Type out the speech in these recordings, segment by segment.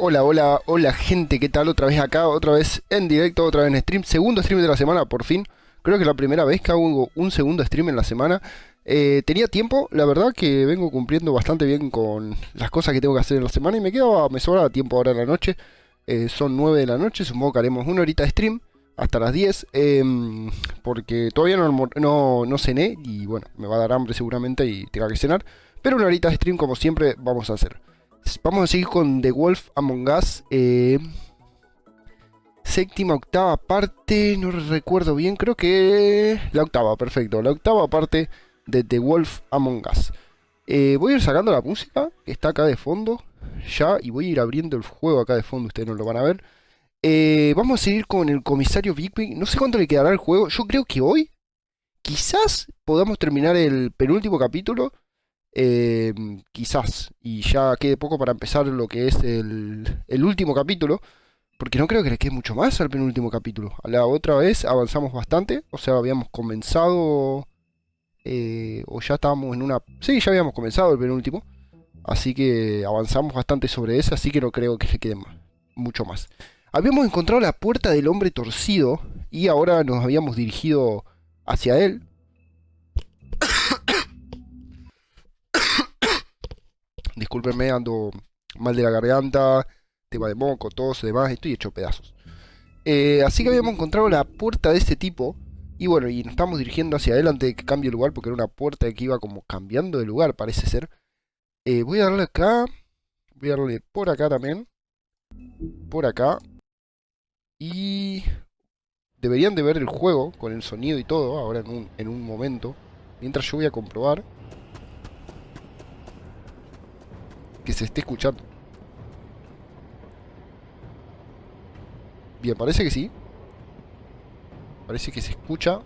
Hola, hola, hola gente, ¿qué tal? Otra vez acá, otra vez en directo, otra vez en stream. Segundo stream de la semana, por fin. Creo que es la primera vez que hago un segundo stream en la semana. Tenía tiempo, la verdad que vengo cumpliendo bastante bien con las cosas que tengo que hacer en la semana y me sobraba tiempo ahora en la noche. Son 9 de la noche, supongo que haremos una horita de stream hasta las 10. Porque todavía no cené y bueno, me va a dar hambre seguramente y tenga que cenar. Pero una horita de stream como siempre vamos a hacer. Vamos a seguir con The Wolf Among Us. Séptima, octava parte. No recuerdo bien. Creo que la octava, perfecto. La octava parte de The Wolf Among Us. Voy a ir sacando la música que está acá de fondo. Ya. Y voy a ir abriendo el juego acá de fondo. Ustedes no lo van a ver. Vamos a seguir con el comisario Bigby. No sé cuánto le quedará al juego. Yo creo que hoy quizás podamos terminar el penúltimo capítulo. Quizás, y ya quede poco para empezar lo que es el último capítulo, porque no creo que le quede mucho más al penúltimo capítulo. A la otra vez avanzamos bastante, o sea, habíamos comenzado, o ya estábamos en una... Sí, ya habíamos comenzado el penúltimo, así que avanzamos bastante sobre ese, así que no creo que le quede mucho más. Habíamos encontrado la puerta del hombre torcido, y ahora nos habíamos dirigido hacia él. Discúlpenme, ando mal de la garganta, tema de moco, tos y demás, estoy hecho pedazos. Así que habíamos encontrado la puerta de este tipo. Y bueno, y nos estamos dirigiendo hacia él antes de que cambie de lugar, porque era una puerta que iba como cambiando de lugar, parece ser. Voy a darle acá. Voy a darle por acá también. Por acá. Y... deberían de ver el juego con el sonido y todo, ahora en un momento. Mientras yo voy a comprobar que se esté escuchando. Bien, parece que sí. Parece que se escucha.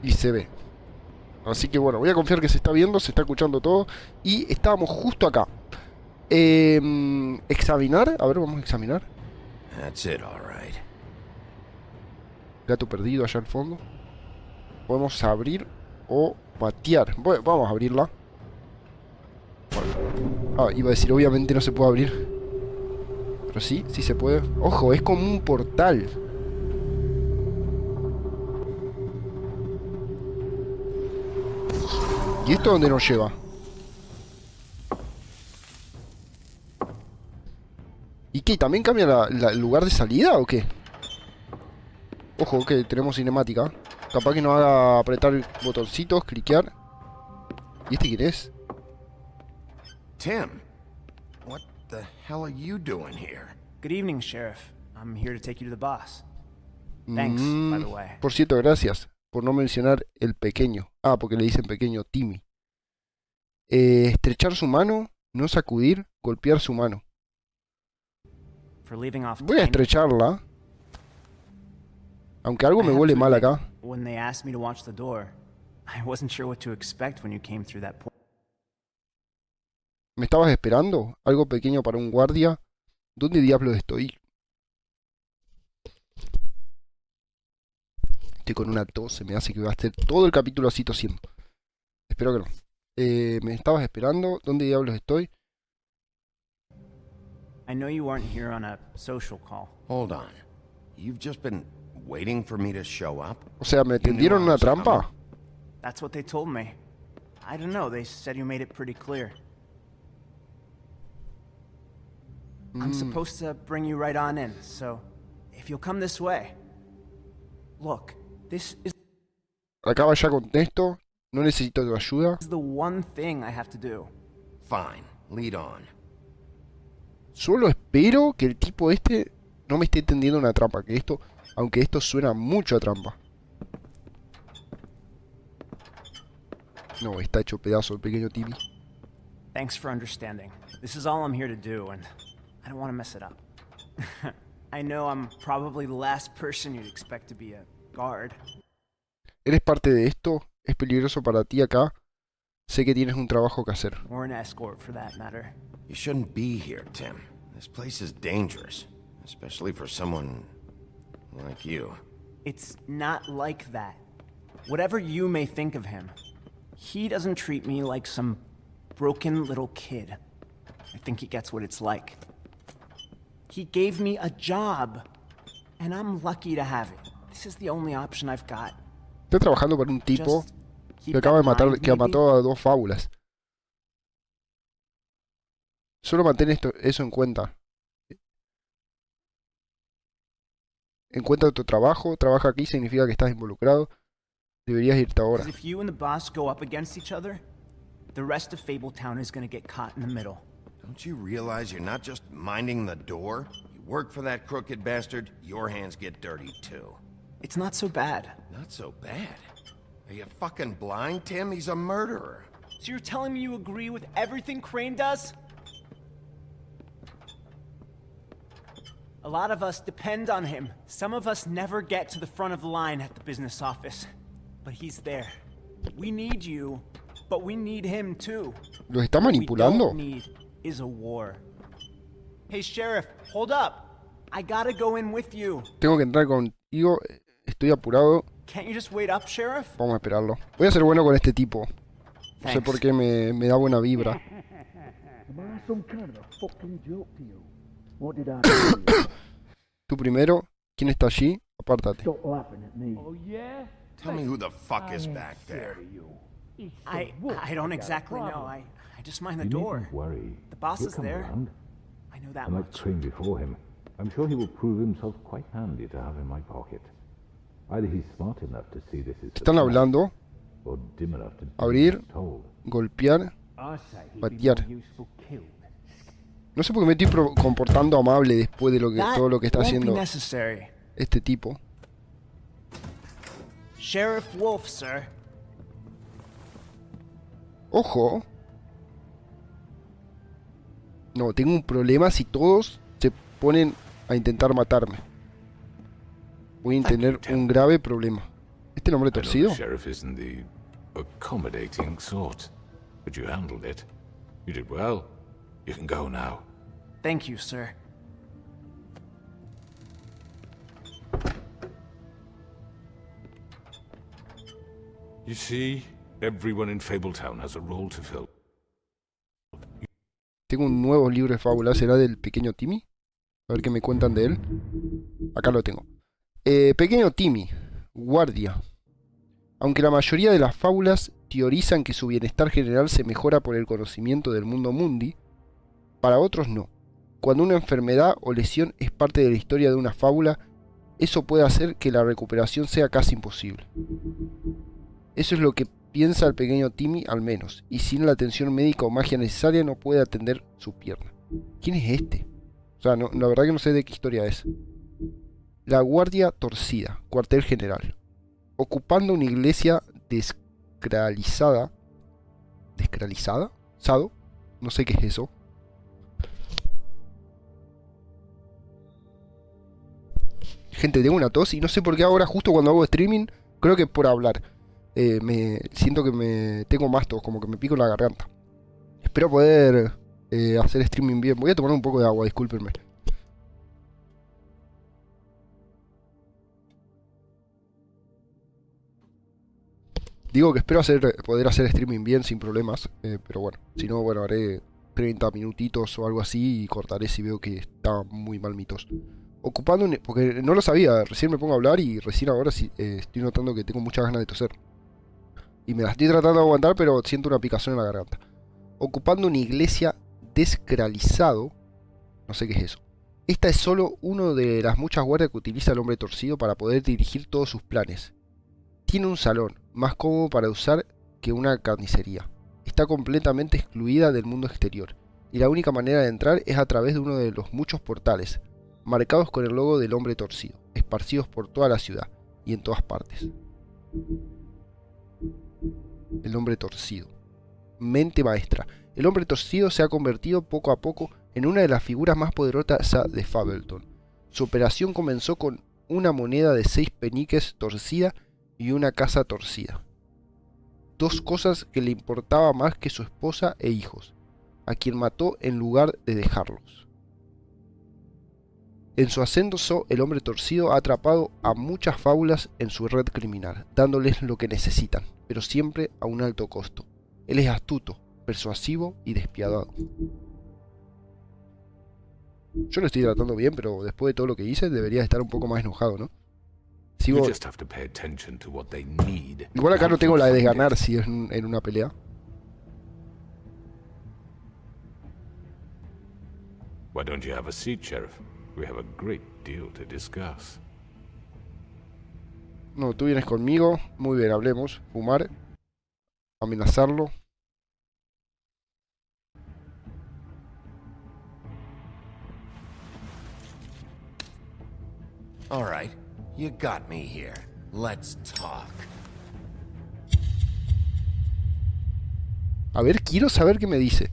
Y se ve. Así que bueno, voy a confiar que se está viendo, se está escuchando todo. Y estábamos justo acá. Examinar. A ver, vamos a examinar. That's it, all right. Gato perdido allá al fondo. Podemos abrir o patear. Bueno, vamos a abrirla. Bueno. Iba a decir, obviamente no se puede abrir. Pero sí, sí se puede. Ojo, es como un portal. ¿Y esto dónde nos lleva? ¿Y qué? ¿También cambia el lugar de salida o qué? Ojo, que tenemos cinemática. Capaz que nos haga apretar botoncitos, cliquear. ¿Y este quién es? Tim, what the hell are you doing here? Good evening, Sheriff. I'm here to take you to the boss. Thanks, by the way. Por cierto, gracias por no mencionar el pequeño. Porque le dicen pequeño Timmy. Estrechar su mano, no sacudir, golpear su mano. For leaving off Voy a estrecharla. Aunque algo me huele mal acá. When they asked me to watch the door, I wasn't sure what to expect when you came through that point. ¿Me estabas esperando? ¿Algo pequeño para un guardia? ¿Dónde diablos estoy? Estoy con una tos, se me hace que va a estar todo el capítulo así tosiendo. Espero que no. ¿Me estabas esperando? ¿Dónde diablos estoy? I know you weren't here on a social call. Hold on. You've just been waiting for me to show up? O sea, ¿me tendieron una trampa? That's what they told me. I don't know, they said you made it pretty clear. I'm supposed to bring you right on in, so if you'll come this way. Look, this is Acá ya contesto. No necesito tu ayuda. the one thing I have to do. Fine, lead on. Solo espero que el tipo este no me esté tendiendo una trampa. Que esto, aunque esto suena mucho a trampa. No, está hecho pedazo el pequeño Timmy. Thanks for understanding. This is all I'm here to do, and I don't want to mess it up. I know I'm probably the last person you'd expect to be a guard. ¿Eres parte de esto? ¿Es peligroso para ti acá? Sé que tienes un trabajo que hacer. Or an escort, for that matter. You shouldn't be here, Tim. This place is dangerous, especially for someone like you. It's not like that. Whatever you may think of him, he doesn't treat me like some broken little kid. I think he gets what it's like. He gave me a job, and I'm lucky to have it. This is the only option I've got. Está trabajando para un tipo Just que keep acaba de that in matar, mind, que maybe? mató a 2 fábulas. Solo mantén eso en cuenta. En cuenta tu trabajo. Trabaja aquí significa que estás involucrado. Deberías irte ahora. Because if you and the boss go up against each other, the rest of Fabletown is gonna get caught in the middle. Don't you realize you're not just minding the door? You work for that crooked bastard, your hands get dirty too. It's not so bad. Not so bad. Are you fucking blind, Tim? He's a murderer. So you're telling me you agree with everything Crane does? A lot of us depend on him. Some of us never get to the front of the line at the business office. But he's there. We need you, but we need him too. ¿Los está What we manipulando? don't need is a war. Hey, Sheriff, hold up. I gotta go in with you. Tengo que entrar contigo. Estoy apurado. Can't you just wait up, Sheriff? Vamos a esperarlo. Voy a ser bueno con este tipo. No sé Thanks. por qué me da buena vibra. Am I some kind of fucking joke to you? What did I tell you? Tú primero. ¿Quién está allí? Apártate. Stop laughing at me. Oh, yeah? Tell me who the fuck is back there. I don't exactly know. I just mind the You door. needn't worry. The boss He'll is come there. around. I know that And like much. Crane before him, I'm sure he will prove himself quite handy to have in my pocket. Either he's smart enough to see this is a Están trap, hablando. or dim enough to do Abrir. as told. Golpear. I say he'd be Patear. more useful killed. No sé por qué me estoy comportando amable después de That todo lo que está won't be haciendo necessary. este tipo. Sheriff Wolf, sir. Ojo. No, tengo un problema si todos se ponen a intentar matarme. Voy a tener un grave problema. ¿Este nombre I know torcido? the sheriff isn't the accommodating sort, but you handled it. You did well. You can go now. Thank you, sir. You see, everyone in Fabletown has a role to fill. Tengo un nuevo libro de fábulas. ¿Será del pequeño Timmy? A ver qué me cuentan de él. Acá lo tengo. Pequeño Timmy. Guardia. Aunque la mayoría de las fábulas teorizan que su bienestar general se mejora por el conocimiento del mundo mundi, para otros no. Cuando una enfermedad o lesión es parte de la historia de una fábula, eso puede hacer que la recuperación sea casi imposible. Eso es lo que piensa el pequeño Timmy al menos, y sin la atención médica o magia necesaria no puede atender su pierna. ¿Quién es este? O sea, no, la verdad que no sé de qué historia es. La Guardia Torcida, cuartel general. Ocupando una iglesia descralizada. ¿Descralizada? ¿Sado? No sé qué es eso. Gente, tengo una tos y no sé por qué ahora, justo cuando hago streaming, creo que por hablar. Me siento que me tengo más tos, como que me pico la garganta. Espero poder hacer streaming bien. Voy a tomar un poco de agua, discúlpenme. Digo que espero poder hacer streaming bien sin problemas, pero bueno, si no, bueno, haré 30 minutitos o algo así y cortaré si veo que está muy mal mi tos. Ocupando porque no lo sabía, recién me pongo a hablar y recién ahora sí, estoy notando que tengo muchas ganas de toser. Y me la estoy tratando de aguantar, pero siento una picazón en la garganta. Ocupando una iglesia descralizado, no sé qué es eso. Esta es solo una de las muchas guardias que utiliza el hombre torcido para poder dirigir todos sus planes. Tiene un salón, más cómodo para usar que una carnicería. Está completamente excluida del mundo exterior, y la única manera de entrar es a través de uno de los muchos portales, marcados con el logo del hombre torcido, esparcidos por toda la ciudad, y en todas partes. El hombre torcido. Mente maestra. El hombre torcido se ha convertido poco a poco en una de las figuras más poderosas de Fabletown. Su operación comenzó con una moneda de 6 peniques torcida y una casa torcida. Dos cosas que le importaba más que su esposa e hijos, a quien mató en lugar de dejarlos. En su ascenso, el hombre torcido ha atrapado a muchas fábulas en su red criminal, dándoles lo que necesitan, pero siempre a un alto costo. Él es astuto, persuasivo y despiadado. Yo lo estoy tratando bien, pero después de todo lo que hice, debería estar un poco más enojado, ¿no? You Sigo... just have to pay attention to what they need. Igual acá no Help tengo them la de find ganar it. si es en una pelea. Why don't you have a seat, Sheriff? We have a great deal to discuss. No, tú vienes conmigo. Muy bien, hablemos. Fumar. Amenazarlo. All right, you got me here. Let's talk. A ver, quiero saber qué me dice.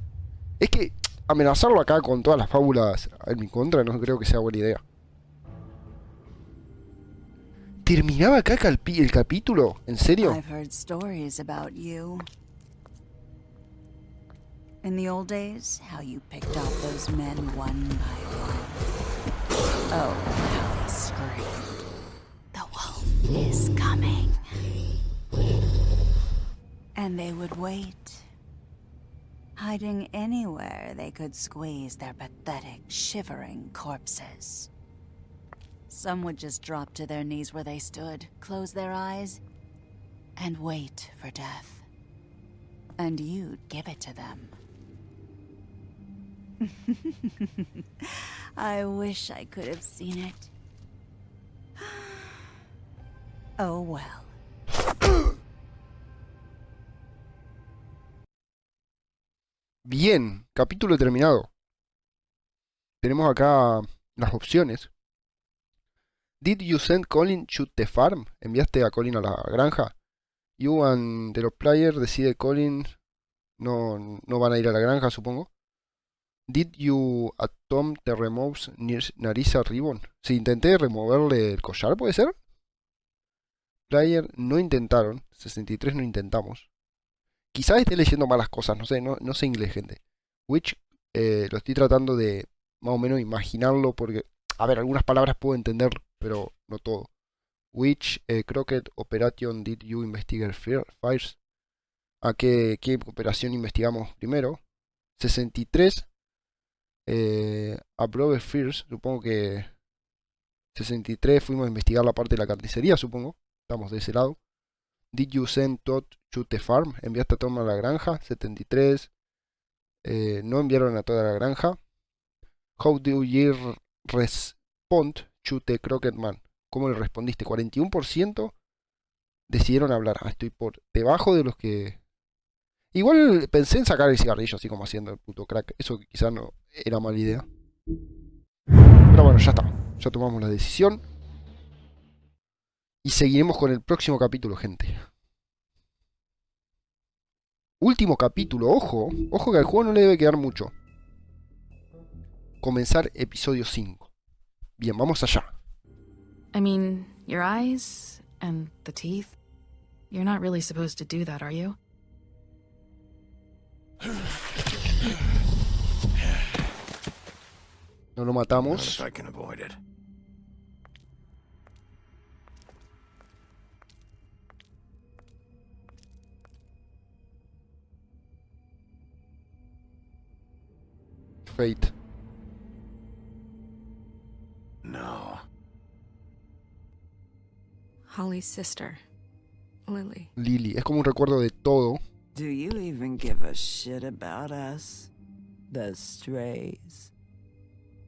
Es que amenazarlo acá con todas las fábulas en mi contra no creo que sea buena idea. ¿Terminaba acá el capítulo? ¿En serio? I've heard stories about you. In the old days, how you picked off those men one by one. Oh, how they screamed. The wolf is coming. And they would wait, hiding anywhere they could squeeze their pathetic, shivering corpses. Some would just drop to their knees where they stood, close their eyes, and wait for death. And you'd give it to them. I wish I could have seen it. Oh well. Bien, capítulo terminado. Tenemos acá las opciones. Did you send Colin to the farm? ¿Enviaste a Colin a la granja? You and the player decide Colin. No van a ir a la granja, supongo. Did you attempt to remove Narisa ribbon? Si intenté removerle el collar, ¿puede ser? Player no intentaron. 63 no intentamos. Quizás esté leyendo malas cosas, no sé, no sé inglés, gente. Which lo estoy tratando de más o menos imaginarlo porque, a ver, algunas palabras puedo entender, pero no todo. Which crooked operation did you investigate first? ¿A qué operación investigamos primero? 63 Approve first, supongo que 63 fuimos a investigar la parte de la carnicería, supongo. Estamos de ese lado. Did you send Todd to the farm? ¿Enviaste a Tom a la granja? 73 no enviaron a toda la granja. How do you respond to the crooked man? ¿Cómo le respondiste? 41% decidieron hablar. Estoy por debajo de los que... Igual pensé en sacar el cigarrillo así como haciendo el puto crack. Eso quizás no era mala idea. Pero bueno, ya está. Ya tomamos la decisión. Y seguiremos con el próximo capítulo, gente. Último capítulo, ojo. Ojo que al juego no le debe quedar mucho. Comenzar episodio 5. Bien, vamos allá. I mean, your eyes and the teeth. You're not really supposed to do that, are you? No lo Not matamos. if I can avoid it. Fate. No. Holly's sister, Lily. Lily. Es como un recuerdo de todo. Do you even give a shit about us? The strays.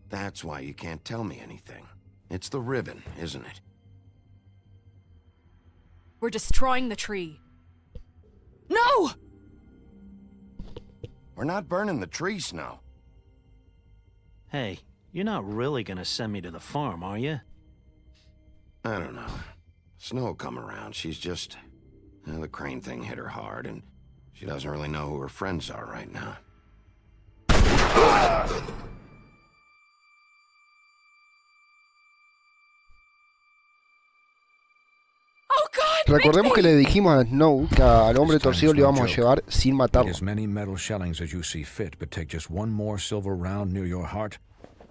That's why you can't tell me anything. It's the ribbon, isn't it? We're destroying the tree. No! We're not burning the tree, Snow. Hey, you're not really gonna send me to the farm, are you? I don't know. Snow will come around. She's just... the crane thing hit her hard, and she doesn't really know who her friends are right now. Oh God! Recordemos que le dijimos a Snow que al hombre This time's torcido le no íbamos a joke. llevar sin Take matarlo. as many metal shellings as you see fit, but take just one more silver round near your heart,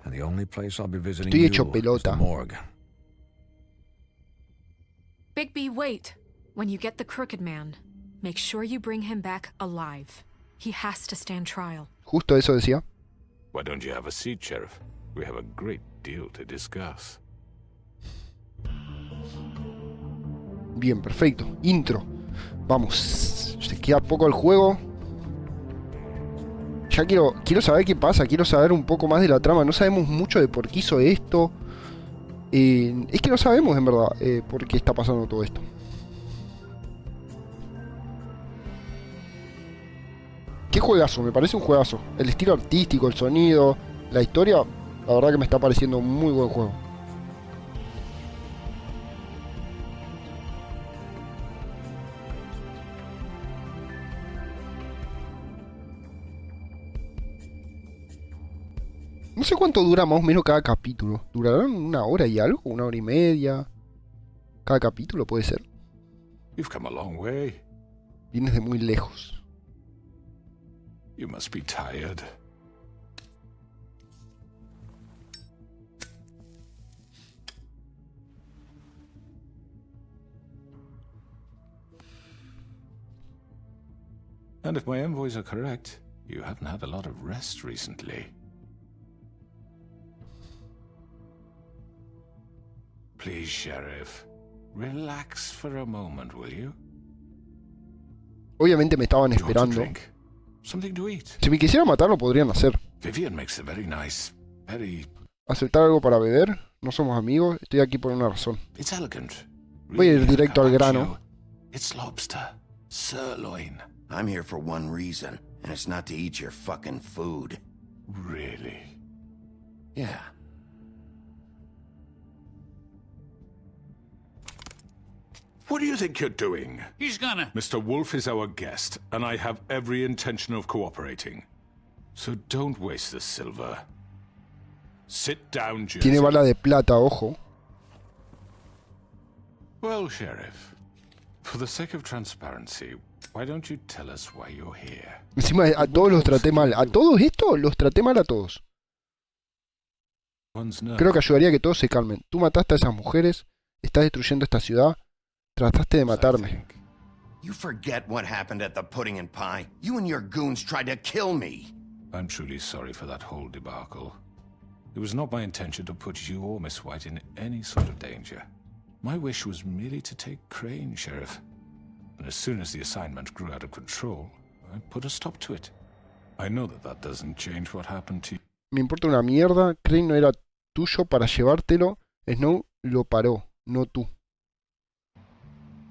and the only place I'll be visiting Estoy you hecho is the pelota. morgue. Bigby, wait. When you get the crooked man, make sure you bring him back alive. He has to stand trial. Justo eso decía. Why don't you have a seat, Sheriff? We have a great deal to discuss. Bien, perfecto. Intro. Vamos. Se queda poco el juego. Ya quiero saber qué pasa. Quiero saber un poco más de la trama. No sabemos mucho de por qué hizo esto. Es que no sabemos, en verdad, por qué está pasando todo esto. Qué juegazo, me parece un juegazo. El estilo artístico, el sonido, la historia, la verdad que me está pareciendo un muy buen juego. No sé cuánto dura más o menos cada capítulo. ¿Durarán una hora y algo? ¿Una hora y media? Cada capítulo puede ser. You've come a long way. Vienes de muy lejos. You must be tired. And if my envoys are correct, you haven't had a lot of rest recently. Please, Sheriff, relax for a moment, will you? Obviamente me estaban esperando. Something to eat. Si me quisieran matar lo podrían hacer. Vivian makes a very nice, very... ¿Aceptar algo para beber? No somos amigos, estoy aquí por una razón. It's elegant. Voy a ir directo al grano. It's lobster, sirloin. I'm here for one reason, and it's not to eat your fucking food. Really? Yeah. What do you think you're doing? He's gonna... Mr. Wolf is our guest, and I have every intention of cooperating. So don't waste the silver. Sit down, Jersey. Tiene bala de plata, ojo. Well, Sheriff, for the sake of transparency, why don't you tell us why you're here? Encima a todos los traté mal. ¿A todos esto? Los traté mal a todos. Creo que ayudaría a que todos se calmen. Tú mataste a esas mujeres, estás destruyendo esta ciudad. Trataste de matarme. You forget what happened at the pudding and pie. You and your goons tried to kill me. I'm truly sorry for that whole debacle. It was not my intention to put you or Miss White in any sort of danger. My wish was merely to take Crane, Sheriff. And as soon as the assignment grew out of control, I put a stop to it. I know that that doesn't change what happened to you. Me importa una mierda. Crane no era tuyo para llevártelo. Snow lo paró, no tú.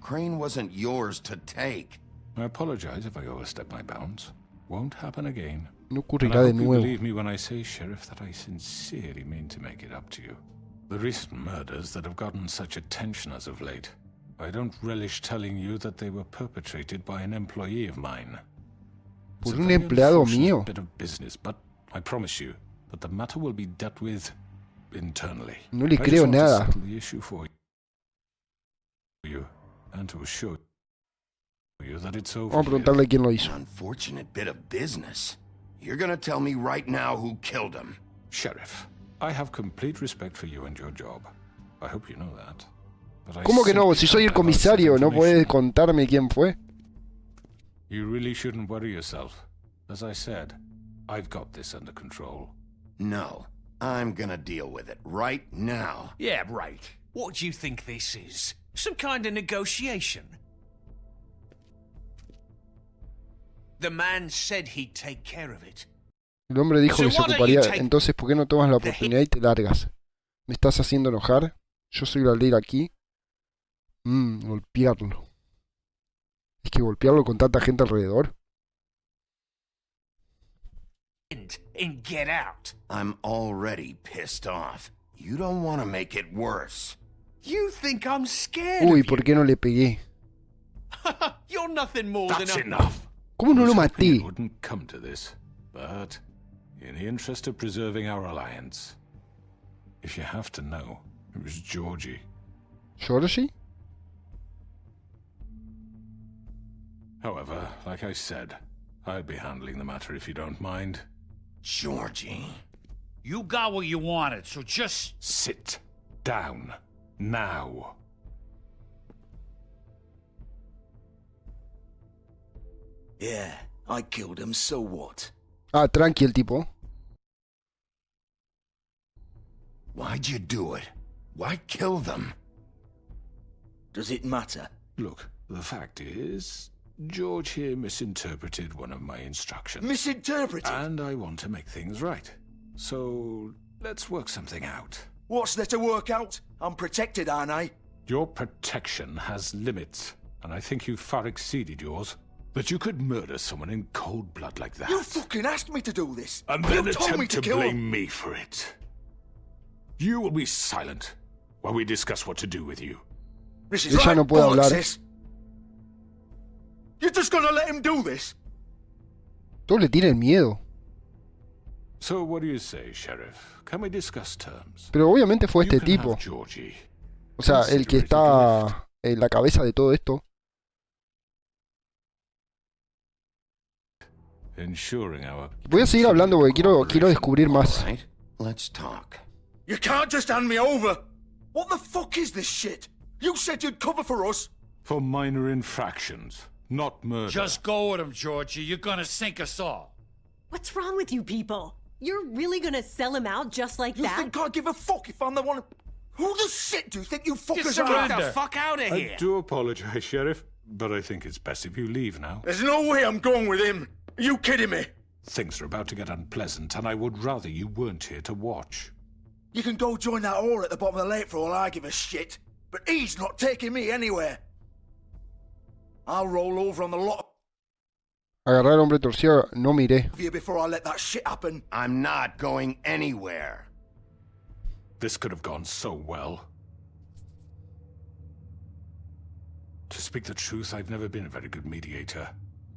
Crane wasn't yours to take. I apologize if I overstep my bounds. Won't happen again. No ocurrirá de nuevo. Believe me when I say, Sheriff, that I sincerely mean to make it up to you. The recent murders that have gotten such attention as of late, I don't relish telling you that they were perpetrated by an employee of mine. Por un empleado mío. Bit of business, but I promise you that the matter will be dealt with internally. No le creo nada. The issue for you. And to assure you that it's over. Vamos a preguntarle quién lo hizo. Unfortunate bit of business. You're gonna tell me right now who killed him. Sheriff, I have complete respect for you and your job. I hope you know that. ¿Cómo que no? Si soy el comisario, ¿no puedes contarme quién fue? You really shouldn't worry yourself. As I said, I've got this under control. No, I'm gonna deal with it right now. Yeah, right. What do you think this is? Some kind of negotiation? The man said he'd take care of it. El hombre dijo que se ocuparía. Entonces, ¿por qué no tomas la oportunidad y te largas? ¿Me estás haciendo enojar? Yo soy la ley aquí. Golpearlo. Es que golpearlo con tanta gente alrededor. And get out. I'm already pissed off. You don't want to make it worse. You think I'm scared? Uy, ¿por qué no le pegué? You're nothing more That's than enough. ¿Cómo no lo maté? It wouldn't come to this, but in the interest of preserving our alliance, if you have to know, it was Georgie. ¿Georgie? However, like I said, I'll be handling the matter if you don't mind. Georgie. You got what you wanted, so just sit down now. Yeah, I killed him, so what? Ah, tranqui el tipo. Why'd you do it? Why kill them? Does it matter? Look, the fact is, George here misinterpreted one of my instructions. Misinterpreted? And I want to make things right. So, let's work something out. What's there to work out? I'm protected, aren't I? Your protection has limits, and I think you've far exceeded yours. But you could murder someone in cold blood like that. You fucking asked me to do this! And then you told me attempt to kill blame me for it. You will be silent while we discuss what to do with you. This is Ella right, no puede hablar. sis. You're just gonna let him do this? Todos le tienen miedo. So what do you say, Sheriff? Can we discuss terms? Pero obviamente fue este You can tipo. have Georgie. O sea, el que está en la cabeza de todo esto. Ensuring our Voy a seguir hablando porque quiero descubrir más. Right, let's talk. You can't just hand me over! What the fuck is this shit? You said you'd cover for us! For minor infractions, not murder. Just go with him, Georgie. You're gonna sink us all. What's wrong with you people? You're really gonna sell him out just like that? You think I give a fuck if I'm the one? Who the shit do you think you fuckers Get are? the fuck out of here! I do apologize, Sheriff, but I think it's best if you leave now. There's no way I'm going with him. Are you kidding me? Things are about to get unpleasant, and I would rather you weren't here to watch. You can go join that whore at the bottom of the lake for all I give a shit. But he's not taking me anywhere. I'll roll over on the lot Agarrar al hombre torcido, no miré. of you before I let that shit happen. I'm not going anywhere. This could have gone so well. To speak the truth, I've never been a very good mediator.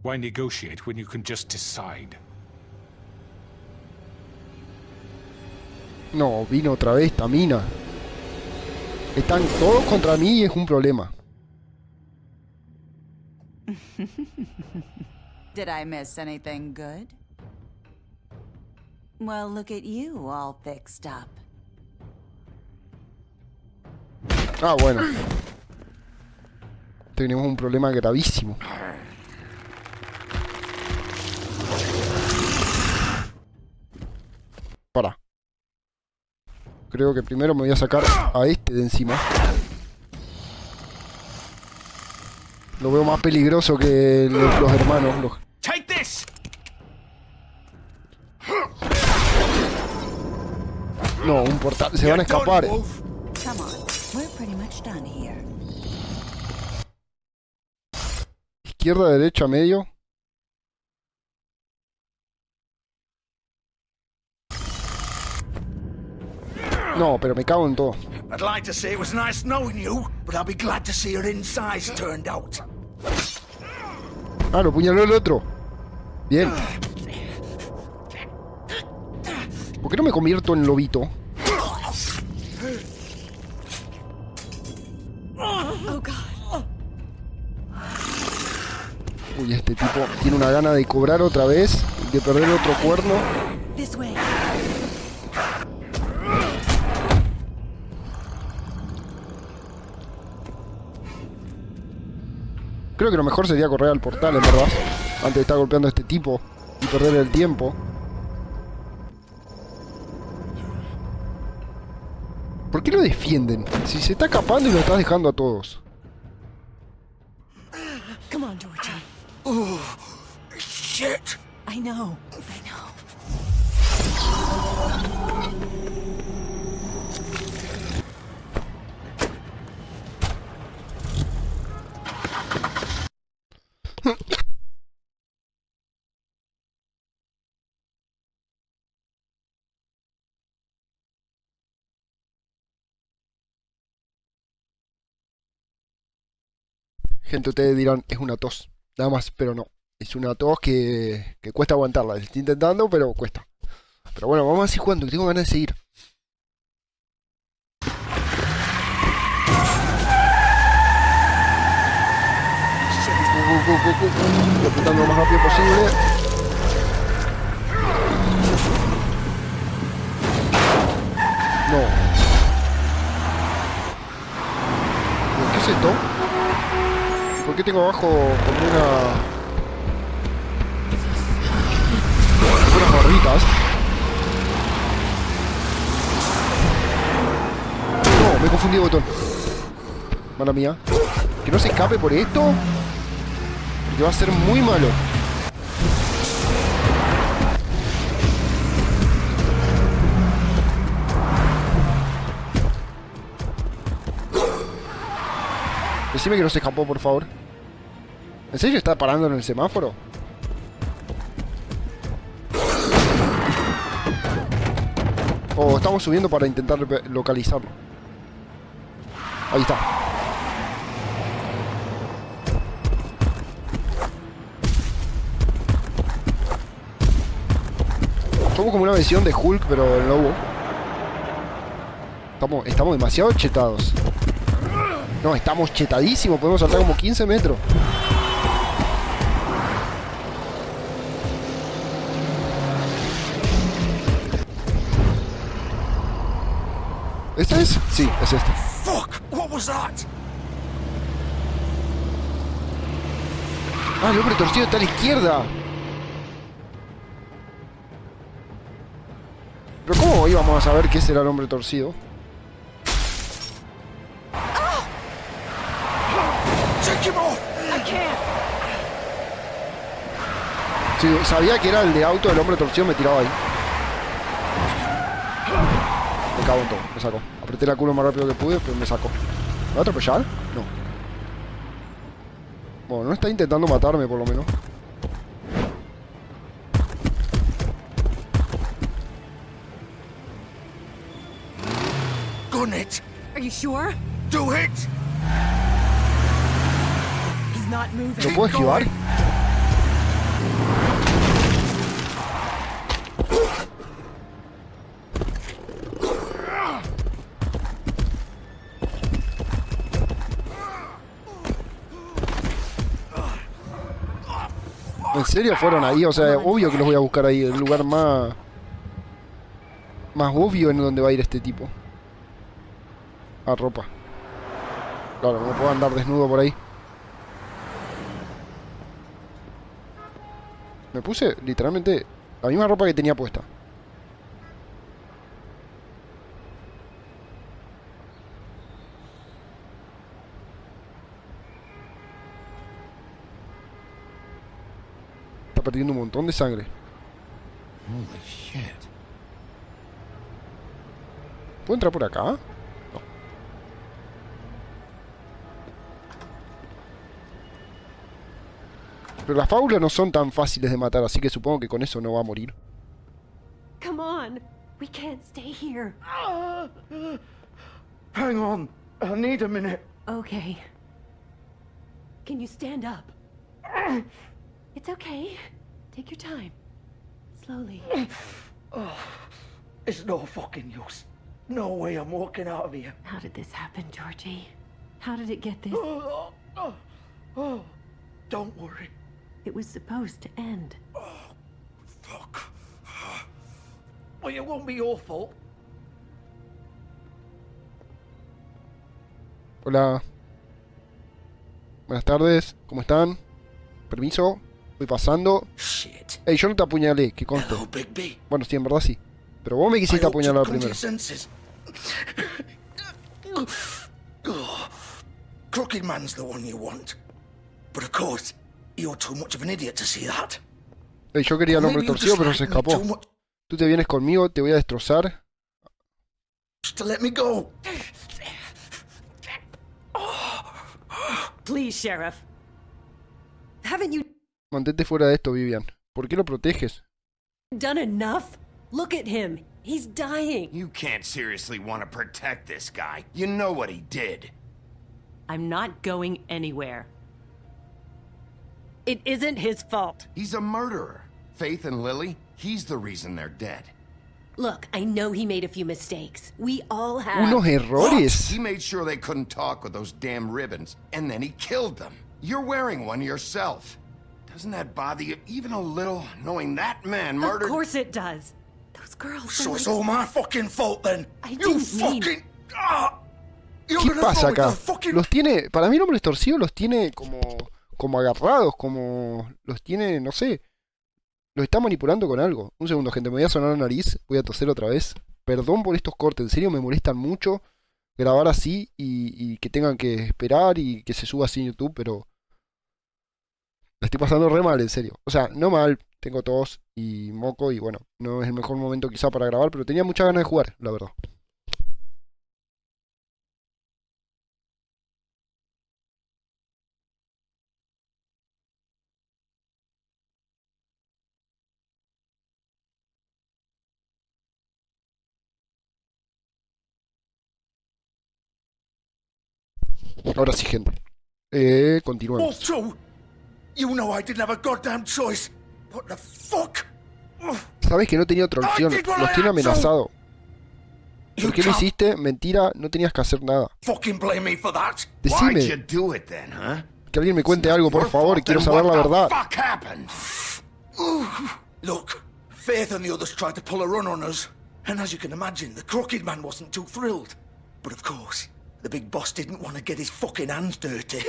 Why negotiate when you can just decide? No, vino otra vez esta mina. Están todos contra mí y es un problema. Did I miss anything good? Well, look at you, all fixed up. Ah, bueno. Tenemos un problema gravísimo. Para. Creo que primero me voy a sacar a este de encima. Lo veo más peligroso que los hermanos. Take this. No, un portal. Se van a escapar. Come on, we're pretty much done here. Izquierda, derecha, medio. No, pero me cago en todo. I'd like to say it was nice knowing you, but I'll be glad to see your insides turned out. Ah, lo puñaló el otro. Bien. ¿Por qué no me convierto en lobito? Oh God. Uy, este tipo tiene una gana de cobrar otra vez, de perder otro cuerno. This way. Creo que lo mejor sería correr al portal, en verdad. Antes de estar golpeando a este tipo y perder el tiempo. ¿Por qué lo defienden? Si se está escapando y lo estás dejando a todos. Come on, Georgie. Oh, shit. I know. Gente, ustedes dirán, es una tos. Nada más, pero no. Es una tos que cuesta aguantarla. Estoy intentando, pero cuesta. Pero bueno, vamos a seguir jugando, que tengo ganas de seguir. Estoy apuntando lo más rápido posible. No. ¿Qué es esto? ¿Por qué tengo abajo como una... puras gorritas. No, me confundí de botón. Mala mía. Que no se escape por esto. Porque va a ser muy malo. Decime que no se escapó, por favor. ¿En serio está parando en el semáforo? O estamos subiendo para intentar localizarlo. Ahí está. Somos como una versión de Hulk, pero el lobo. Estamos demasiado chetados. No, estamos chetadísimos. Podemos saltar como 15 metros. ¿Este es? Sí, es este. Fuck! What was that? Ah, el hombre torcido está a la izquierda. Pero ¿cómo íbamos a saber qué será el hombre torcido? Si sabía que era el de auto del hombre torcido, me tiraba ahí. Me cago en todo, me sacó. Apreté la culo más rápido que pude, pero me sacó. ¿Me va a atropellar? No. Bueno, no está intentando matarme, por lo menos. Gun it! Are you sure? Do it! He's not moving. ¿Lo puedo esquivar? ¿En serio fueron ahí? O sea, obvio que los voy a buscar ahí. El lugar más obvio en donde va a ir este tipo. Ah, ropa. Claro, no puedo andar desnudo por ahí. Me puse literalmente la misma ropa que tenía puesta. Está perdiendo un montón de sangre. Holy shit. ¿Puedo entrar por acá? No. Pero las fábulas no son tan fáciles de matar, así que supongo que con eso no va a morir. Come on. We can't stay here. Hang on. I need a minute. Okay. Can you stand up? It's okay. Take your time. Slowly. Oh, it's no fucking use. No way I'm walking out of here. How did this happen, Georgie? How did it get this? Oh, don't worry. It was supposed to end. Oh, fuck. Well, it won't be your fault. Hola. Buenas tardes. ¿Cómo están? Permiso. Voy pasando. Shit. Ey, yo no te apuñalé, que conste. Hello, Bigby. Bueno, sí, en verdad sí. Pero vos me quisiste apuñalar primero. Crooked man's the one you want. But of course, you're too much of an idiot to see that. Ey, yo quería al hombre torcido, pero se escapó. Tú te vienes conmigo, te voy a destrozar. Just to let me go. Please, Sheriff. Haven't you Mantente fuera de esto, Vivian. ¿Por qué lo proteges? done enough? Look at him. He's dying. You can't seriously want to protect this guy. You know what he did. I'm not going anywhere. It isn't his fault. He's a murderer. Faith and Lily, he's the reason they're dead. Look, I know he made a few mistakes. We all have. Unos errores. He made sure they couldn't talk with those damn ribbons, and then he killed them. You're wearing one yourself. Doesn't that bother you even a little, knowing that man murdered... Of course it does. Those girls... So it's all my fucking fault then. I didn't mean... ¿Qué pasa acá? Los tiene... Para mí el hombre torcido los tiene como agarrados, como... Los tiene, no sé... Los está manipulando con algo. Un segundo, gente, me voy a sonar la nariz. Voy a toser otra vez. Perdón por estos cortes, en serio me molestan mucho grabar así y que tengan que esperar y que se suba así en YouTube, pero la estoy pasando re mal, en serio. O sea, no mal, tengo tos y moco y bueno, no es el mejor momento quizá para grabar, pero tenía muchas ganas de jugar, la verdad. Ahora sí, gente. Continuemos. Wolf 2! You know I didn't have a goddamn choice. What the fuck? Sabes que no tenía otra opción. Los tiene amenazado. ¿Por qué lo hiciste? Mentira, no tenías que hacer nada. Fucking blame me for that. Decime. Why'd you do it then, huh? Que alguien me cuente algo, por favor. Quiero saber la verdad. What the fuck happened? Look, Faith and the others tried to pull a run on us. And as you can imagine, the crooked man wasn't too thrilled. But of course, the big boss didn't want to get his fucking hands dirty.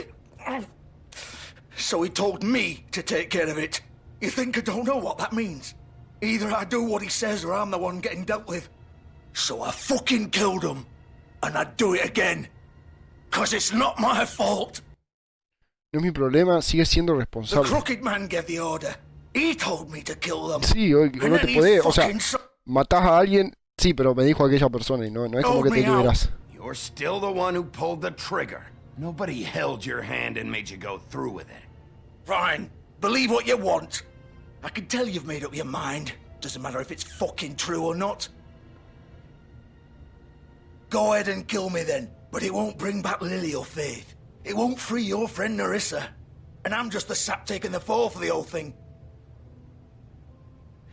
So he told me to take care of it. You think I don't know what that means? Either I do what he says or I'm the one getting dealt with. So I fucking killed him. And I'd do it again. 'Cause it's not my fault. No es mi problema, sigue siendo The responsable. crooked man gave the order. He told me to kill them. Sí, hoy And no then te he podés, o sea, fucking matás a alguien, sí, pero me dijo aquella persona y no es como que te liberás. You're still the one who pulled the trigger. Nobody held your hand and made you go through with it. Fine. Believe what you want. I can tell you've made up your mind. Doesn't matter if it's fucking true or not. Go ahead and kill me then. But it won't bring back Lily or Faith. It won't free your friend Nerissa. And I'm just the sap taking the fall for the whole thing.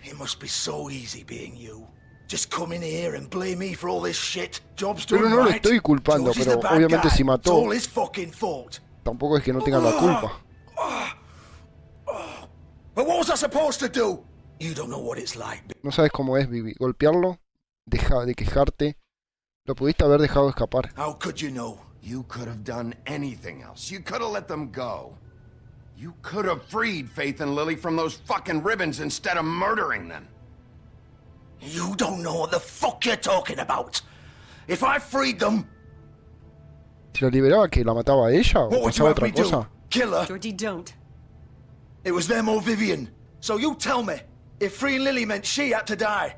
It must be so easy being you. Just come in here and blame me for all this shit. Job's done Pero no lo right. estoy culpando, George is the pero bad obviamente guy. si It's mató, all his fucking fault. tampoco es que no tengan la culpa. But what was I supposed to do? You don't know what it's like. No sabes cómo es, Bigby. Golpearlo, deja de quejarte. Lo pudiste haber dejado escapar. How could you know? You could have done anything else. You could have let them go. You could have freed Faith and Lily from those fucking ribbons instead of murdering them. You don't know what the fuck you're talking about. If I freed them, Si la liberaba, ¿que la mataba a ella o what would you pasaba have otra me do? cosa? Kill her? Georgie, don't. It was them or Vivian. So you tell me, if freeing Lily meant she had to die,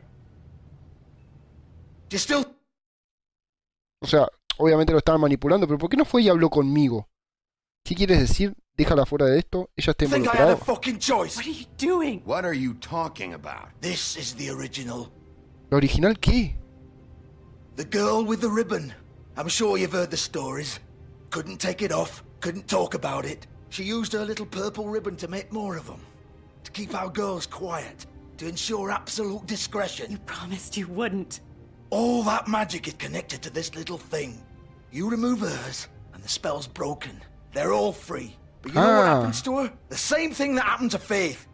do you still... O sea, obviamente lo estaban manipulando, pero ¿por qué no fue y habló conmigo? ¿Qué quieres decir? Déjala fuera de esto. Ella está think I had a involucrada. fucking choice? What are you doing? What are you talking about? This is the original. ¿La original qué? The girl with the ribbon. I'm sure you've heard the stories. Couldn't take it off, couldn't talk about it. She used her little purple ribbon to make more of them. To keep our girls quiet. To ensure absolute discretion. You promised you wouldn't. All that magic is connected to this little thing. You remove hers, and the spell's broken. They're all free. But you know what happens to her? The same thing that happened to Faith.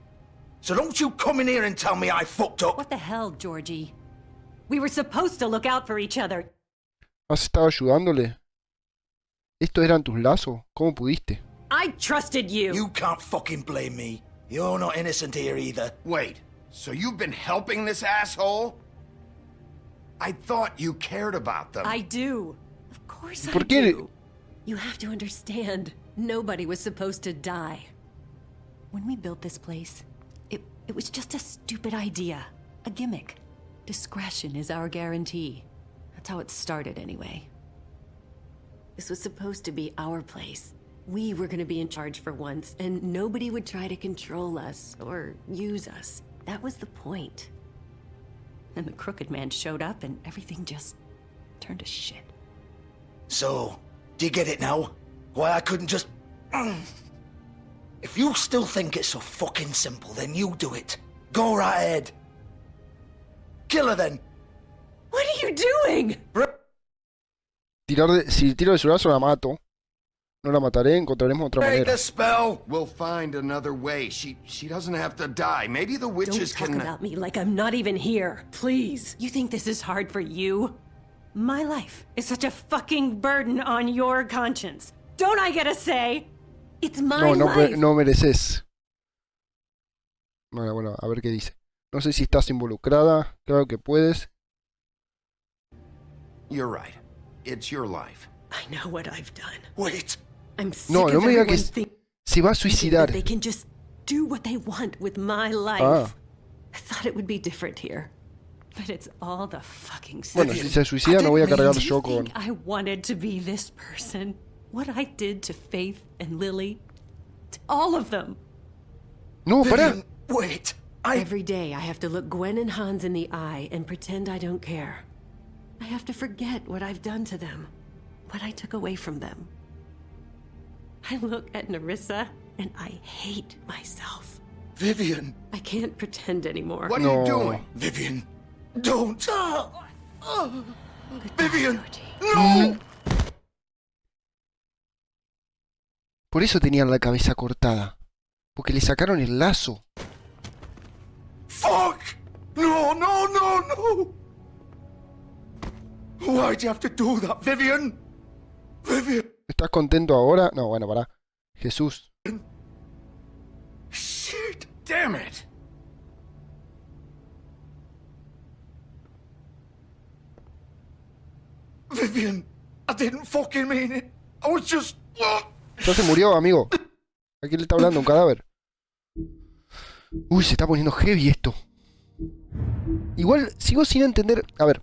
So don't you come in here and tell me I fucked up. What the hell, Georgie? We were supposed to look out for each other. ¿Has estado ayudándole? ¿Estos eran tus lazos? ¿Cómo pudiste? I trusted you. You can't fucking blame me. You're not innocent here either. Wait, so you've been helping this asshole? I thought you cared about them. I do. Of course I ¿Por qué? do. You have to understand, nobody was supposed to die. When we built this place, it was just a stupid idea. A gimmick. Discretion is our guarantee. That's how it started anyway. This was supposed to be our place. We were gonna be in charge for once, and nobody would try to control us or use us. That was the point. And the crooked man showed up and everything just turned to shit. So, do you get it now? Why I couldn't just... If you still think it's so fucking simple, then you do it. Go right ahead. Kill her then. What are you doing? Si tiro de su brazo la mato. No la mataré, encontraremos otra Break manera. the spell. We'll find another way. She doesn't have to die. Maybe the witches Don't talk can... about me like I'm not even here. Please. You think this is hard for you? My life is such a fucking burden on your conscience. Don't I get a say? It's my life. No mereces. Bueno, a ver qué dice. No sé si estás involucrada. Claro que puedes. You're right. It's your life. I know what I've done. Wait. I'm sick No, of no me diga que everyone thinking se va a suicidar. that they can just do what they want with my life. Ah. I thought it would be different here. But it's all the fucking Bueno, si se suicida no voy a cargar yo con... I wanted to be this person. What I did to Faith and Lily. To all of them. No, pará. Wait. Every day I have to look Gwen and Hans in the eye and pretend I don't care. I have to forget what I've done to them. What I took away from them. I look at Nerissa and I hate myself. Vivian. I can't pretend anymore. What are you doing? Vivian, don't. Vivian, no. Por eso tenían la cabeza cortada. Porque le sacaron el lazo. Fuck! No, no, no, no! Why'd you have to do that, Vivian? Vivian! ¿Estás contento ahora? No, bueno, pará. Jesús. Shit! Damn it! Vivian, I didn't fucking mean it. I was just... Ya se murió, amigo. ¿A quién le está hablando? ¿Un cadáver? Uy, se está poniendo heavy esto. Igual, sigo sin entender... A ver.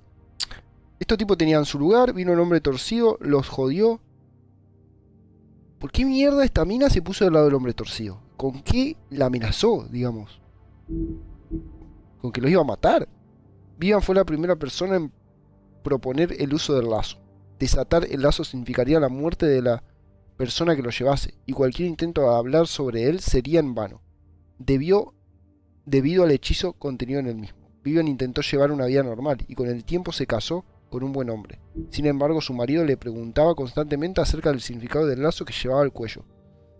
Estos tipos tenían su lugar, vino el hombre torcido, los jodió. ¿Por qué mierda esta mina se puso del lado del hombre torcido? ¿Con qué la amenazó, digamos? ¿Con que los iba a matar? Vivian fue la primera persona en proponer el uso del lazo. Desatar el lazo significaría la muerte de la persona que lo llevase, y cualquier intento de hablar sobre él sería en vano. Debido al hechizo contenido en el mismo. Vivian intentó llevar una vida normal, y con el tiempo se casó con un buen hombre. Sin embargo, su marido le preguntaba constantemente acerca del significado del lazo que llevaba al cuello.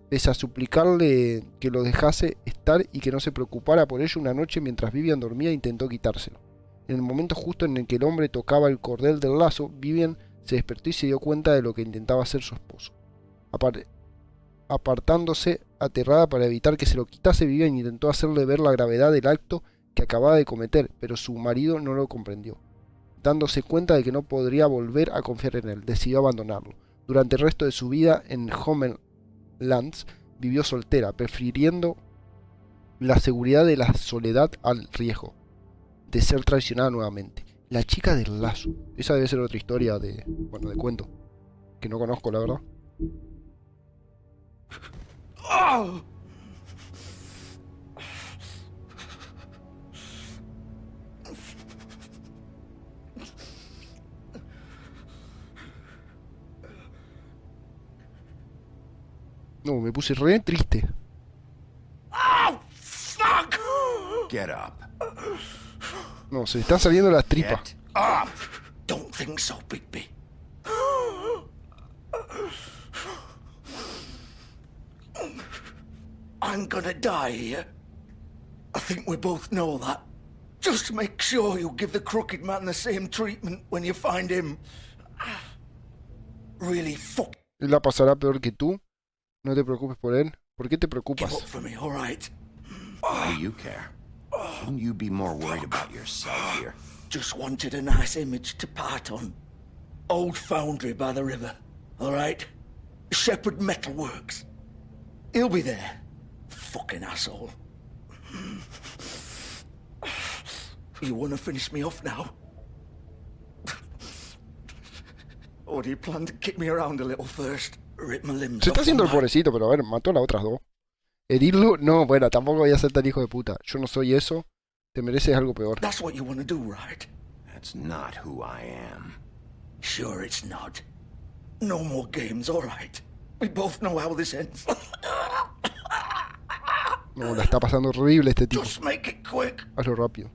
Pese a suplicarle que lo dejase estar y que no se preocupara por ello, una noche mientras Vivian dormía intentó quitárselo. En el momento justo en el que el hombre tocaba el cordel del lazo, Vivian se despertó y se dio cuenta de lo que intentaba hacer su esposo. Apartándose, aterrada para evitar que se lo quitase, Vivian intentó hacerle ver la gravedad del acto que acababa de cometer, pero su marido no lo comprendió. Dándose cuenta de que no podría volver a confiar en él, decidió abandonarlo. Durante el resto de su vida en Homelands vivió soltera, prefiriendo la seguridad de la soledad al riesgo de ser traicionada nuevamente. La chica del lazo. Esa debe ser otra historia de cuento. Que no conozco, la verdad. Oh! No, me puse re triste. Oh, fuck! Get up. No, se le están saliendo las tripas. Get up! Don't think so, Bigby. I'm gonna die here. I think we both know that. Just make sure you give the crooked man the same treatment when you find him. Really fuck. Él la pasará peor que tú. No te preocupes por él. ¿Por qué te Give preocupas? up for me, all right? Why do you care? Shouldn't you be more worried about yourself here? Just wanted a nice image to part on. Old foundry by the river, all right? Shepherd Metalworks. He'll be there. Fucking asshole. You want to finish me off now? Or do you plan to kick me around a little first? Rip my limbs Se está off haciendo el on my- pobrecito, pero a ver, mató a las otras dos. Herirlo, no, bueno, tampoco voy a ser tan hijo de puta. Yo no soy eso. Te mereces algo peor. That's what you want to do, right? That's not who I am. Sure it's not. No more games, all right? We both know how this ends. No, la está pasando horrible este tipo. Just make it quick. Hazlo rápido.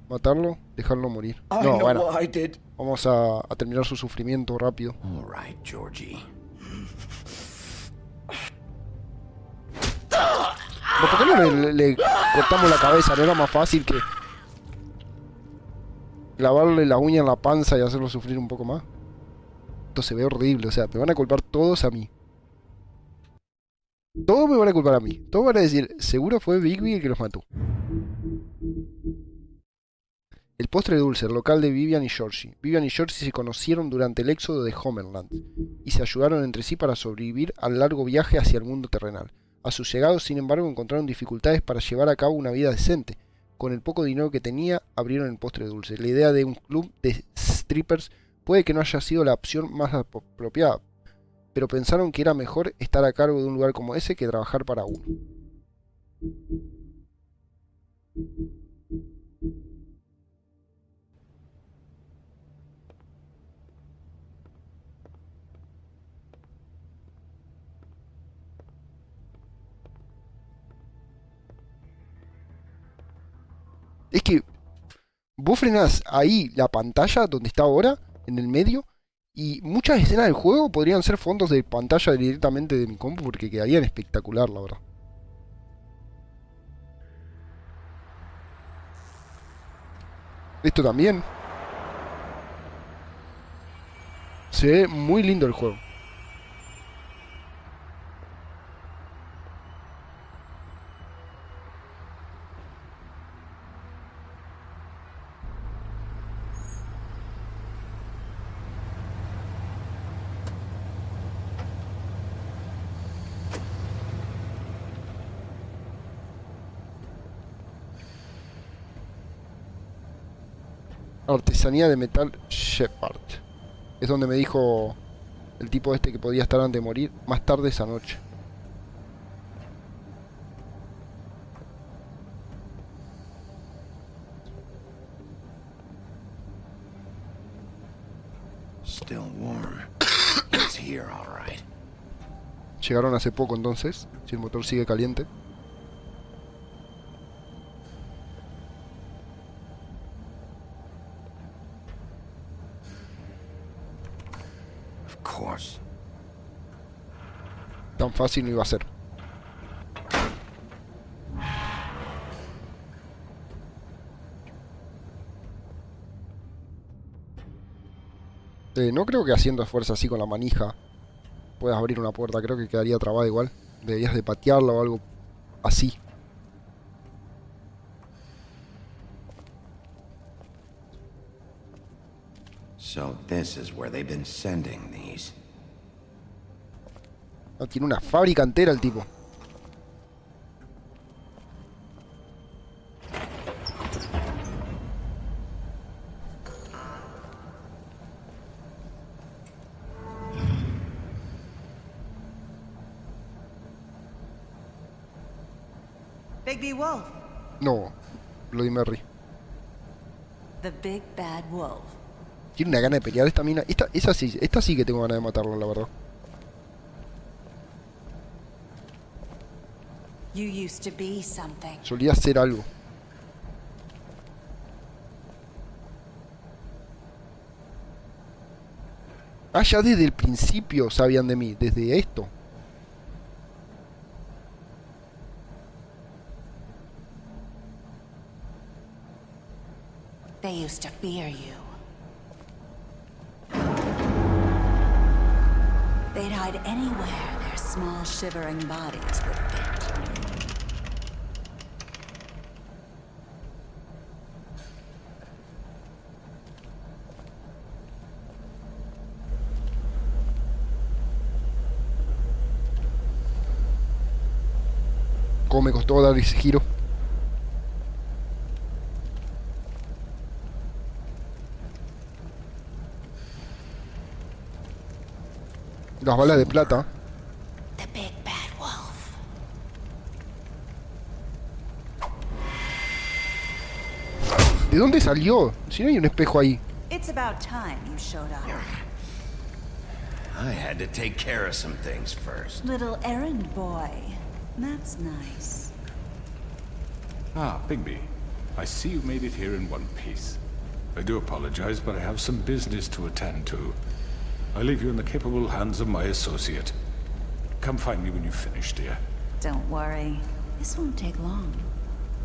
Matarlo, dejarlo morir. I No, know bueno. what I did. Vamos a terminar su sufrimiento rápido. All right, Georgie. ¿Por qué no le cortamos la cabeza? ¿No era más fácil que clavarle la uña en la panza y hacerlo sufrir un poco más? Esto se ve horrible, o sea, me van a culpar todos a mí. Todos me van a culpar a mí. Todos van a decir, seguro fue Bigby el que los mató. postre dulce, el local de Vivian y Georgie. Vivian y Georgie se conocieron durante el éxodo de Homeland y se ayudaron entre sí para sobrevivir al largo viaje hacia el mundo terrenal. A su llegado, sin embargo, encontraron dificultades para llevar a cabo una vida decente. Con el poco dinero que tenía, abrieron el postre dulce. La idea de un club de strippers puede que no haya sido la opción más apropiada, pero pensaron que era mejor estar a cargo de un lugar como ese que trabajar para uno. Es que vos frenás ahí la pantalla donde está ahora, en el medio, y muchas escenas del juego podrían ser fondos de pantalla directamente de mi compu porque quedarían espectacular, la verdad. Esto también. Se ve muy lindo el juego. Artesanía de metal Shepard. Es donde me dijo el tipo este que podía estar antes de morir más tarde esa noche. Still warm. It's here, all right. Llegaron hace poco entonces, si el motor sigue caliente. Tan fácil no iba a ser. No creo que haciendo esfuerzo así con la manija puedas abrir una puerta. Creo que quedaría trabada igual. Deberías de patearla o algo así. So this is where they've been sending these. No, tiene una fábrica entera el tipo. Bigby Wolf. No, Bloody Mary. The Big Bad Wolf. Tiene una gana de pelear esta mina. Esta sí que tengo ganas de matarla, la verdad. You used to be something. Solía hacer algo. Ah, ya desde el principio sabían de mí, desde esto. They used to fear you. They'd hide anywhere their small shivering bodies would fit. ¿Cómo me costó dar ese giro? Las balas de plata. The Big Bad Wolf. ¿De dónde salió? Si no hay un espejo ahí. It's about time you showed up. I had to take care of some things first. Little errand boy. That's nice. Ah, Bigby. I see you made it here in one piece. I do apologize, but I have some business to attend to. I leave you in the capable hands of my associate. Come find me when you've finished, dear. Don't worry. This won't take long.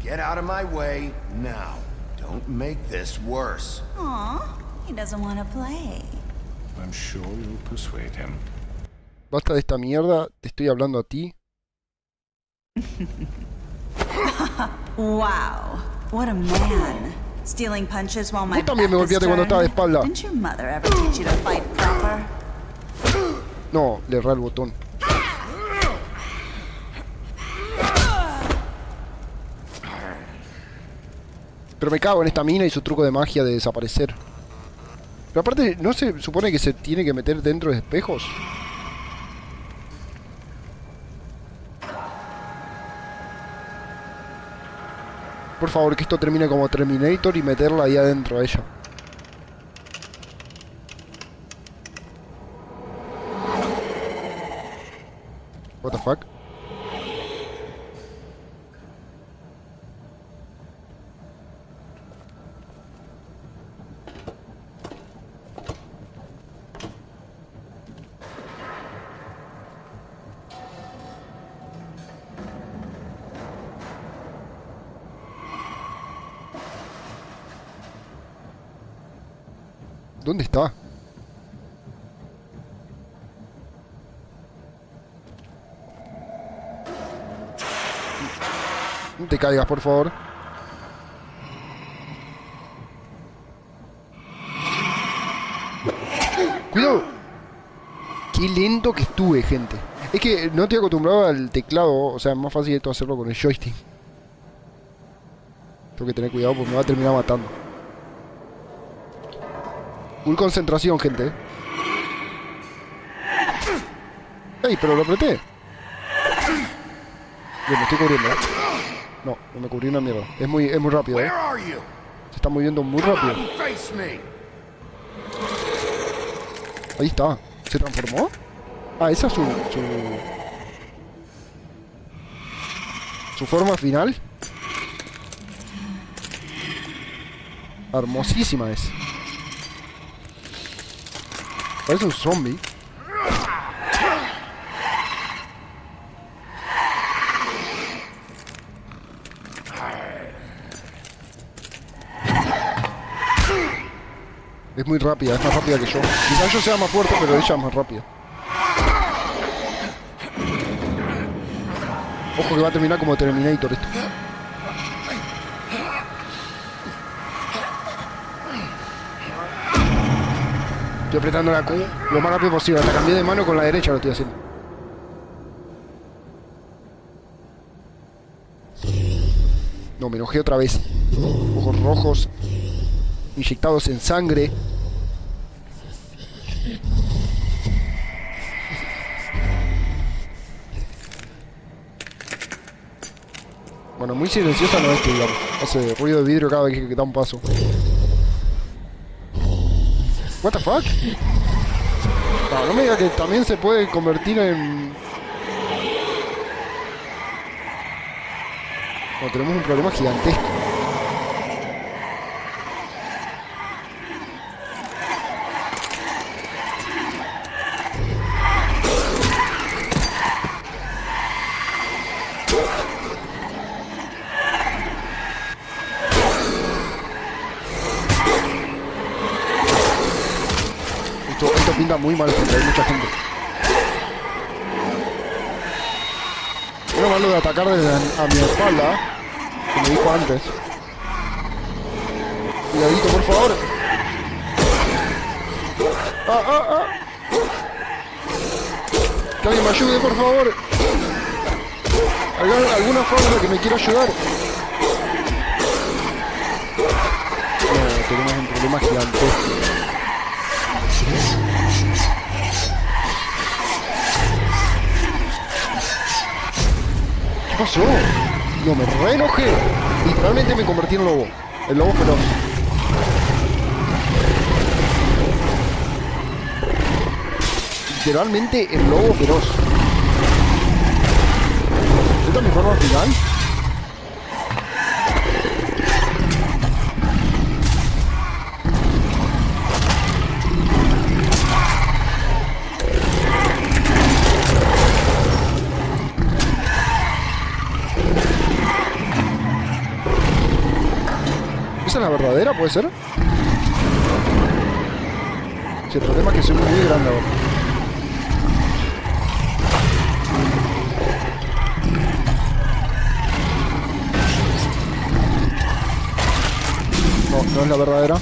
Get out of my way now. Don't make this worse. Aw, he doesn't want to play. I'm sure you'll persuade him. Basta de esta mierda, te estoy hablando a ti. Wow, what a man. Stealing punches while my Tú también me back is golpeaste cuando estaba de turned? espalda. Didn't your mother ever teach you to fight proper? No, le erré el botón. Pero me cago en esta mina y su truco de magia de desaparecer. Pero aparte, ¿no se supone que se tiene que meter dentro de espejos? Por favor, que esto termine como Terminator y meterla ahí adentro a ella. What the fuck? ¿Dónde está? No te caigas, por favor. Cuidado. Qué lento que estuve, gente. Es que no estoy acostumbrado al teclado. O sea, es más fácil esto hacerlo con el joystick. Tengo que tener cuidado porque me va a terminar matando. Full concentración, gente. ¡Ey! Pero lo apreté. Bien, me estoy cubriendo, ¿eh? No, no me cubrí una mierda. Es muy rápido, ¿eh? Se está moviendo muy rápido. Ahí está. ¿Se transformó? Ah, esa es su forma final. Hermosísima es. Parece un zombie. Es muy rápida, es más rápida que yo. Quizás yo sea más fuerte, pero ella es más rápida. Ojo que va a terminar como Terminator esto. Estoy apretando la Q lo más rápido posible. Hasta cambié de mano con la derecha lo estoy haciendo. No, me enojé otra vez. Ojos rojos. Inyectados en sangre. Bueno, muy silenciosa no es que digamos. Hace ruido de vidrio cada vez que da un paso. What the fuck? No, no me diga que también se puede convertir en... No, tenemos un problema gigantesco. Esto pinta muy mal, gente. Hay mucha gente. Menos mal lo de atacar desde a mi espalda, como dijo antes. Cuidadito, por favor. Que alguien me ayude, por favor. ¿Alguna forma que me quiera ayudar? No, tenemos un problema gigantesco. ¿Qué pasó? No, me re enojé. Literalmente me convertí en lobo. El lobo feroz. Literalmente el lobo feroz. ¿Esta es mi forma final? ¿Esa es la verdadera? ¿Puede ser? Sí, el problema es que soy muy grande ahora. No, No es la verdadera.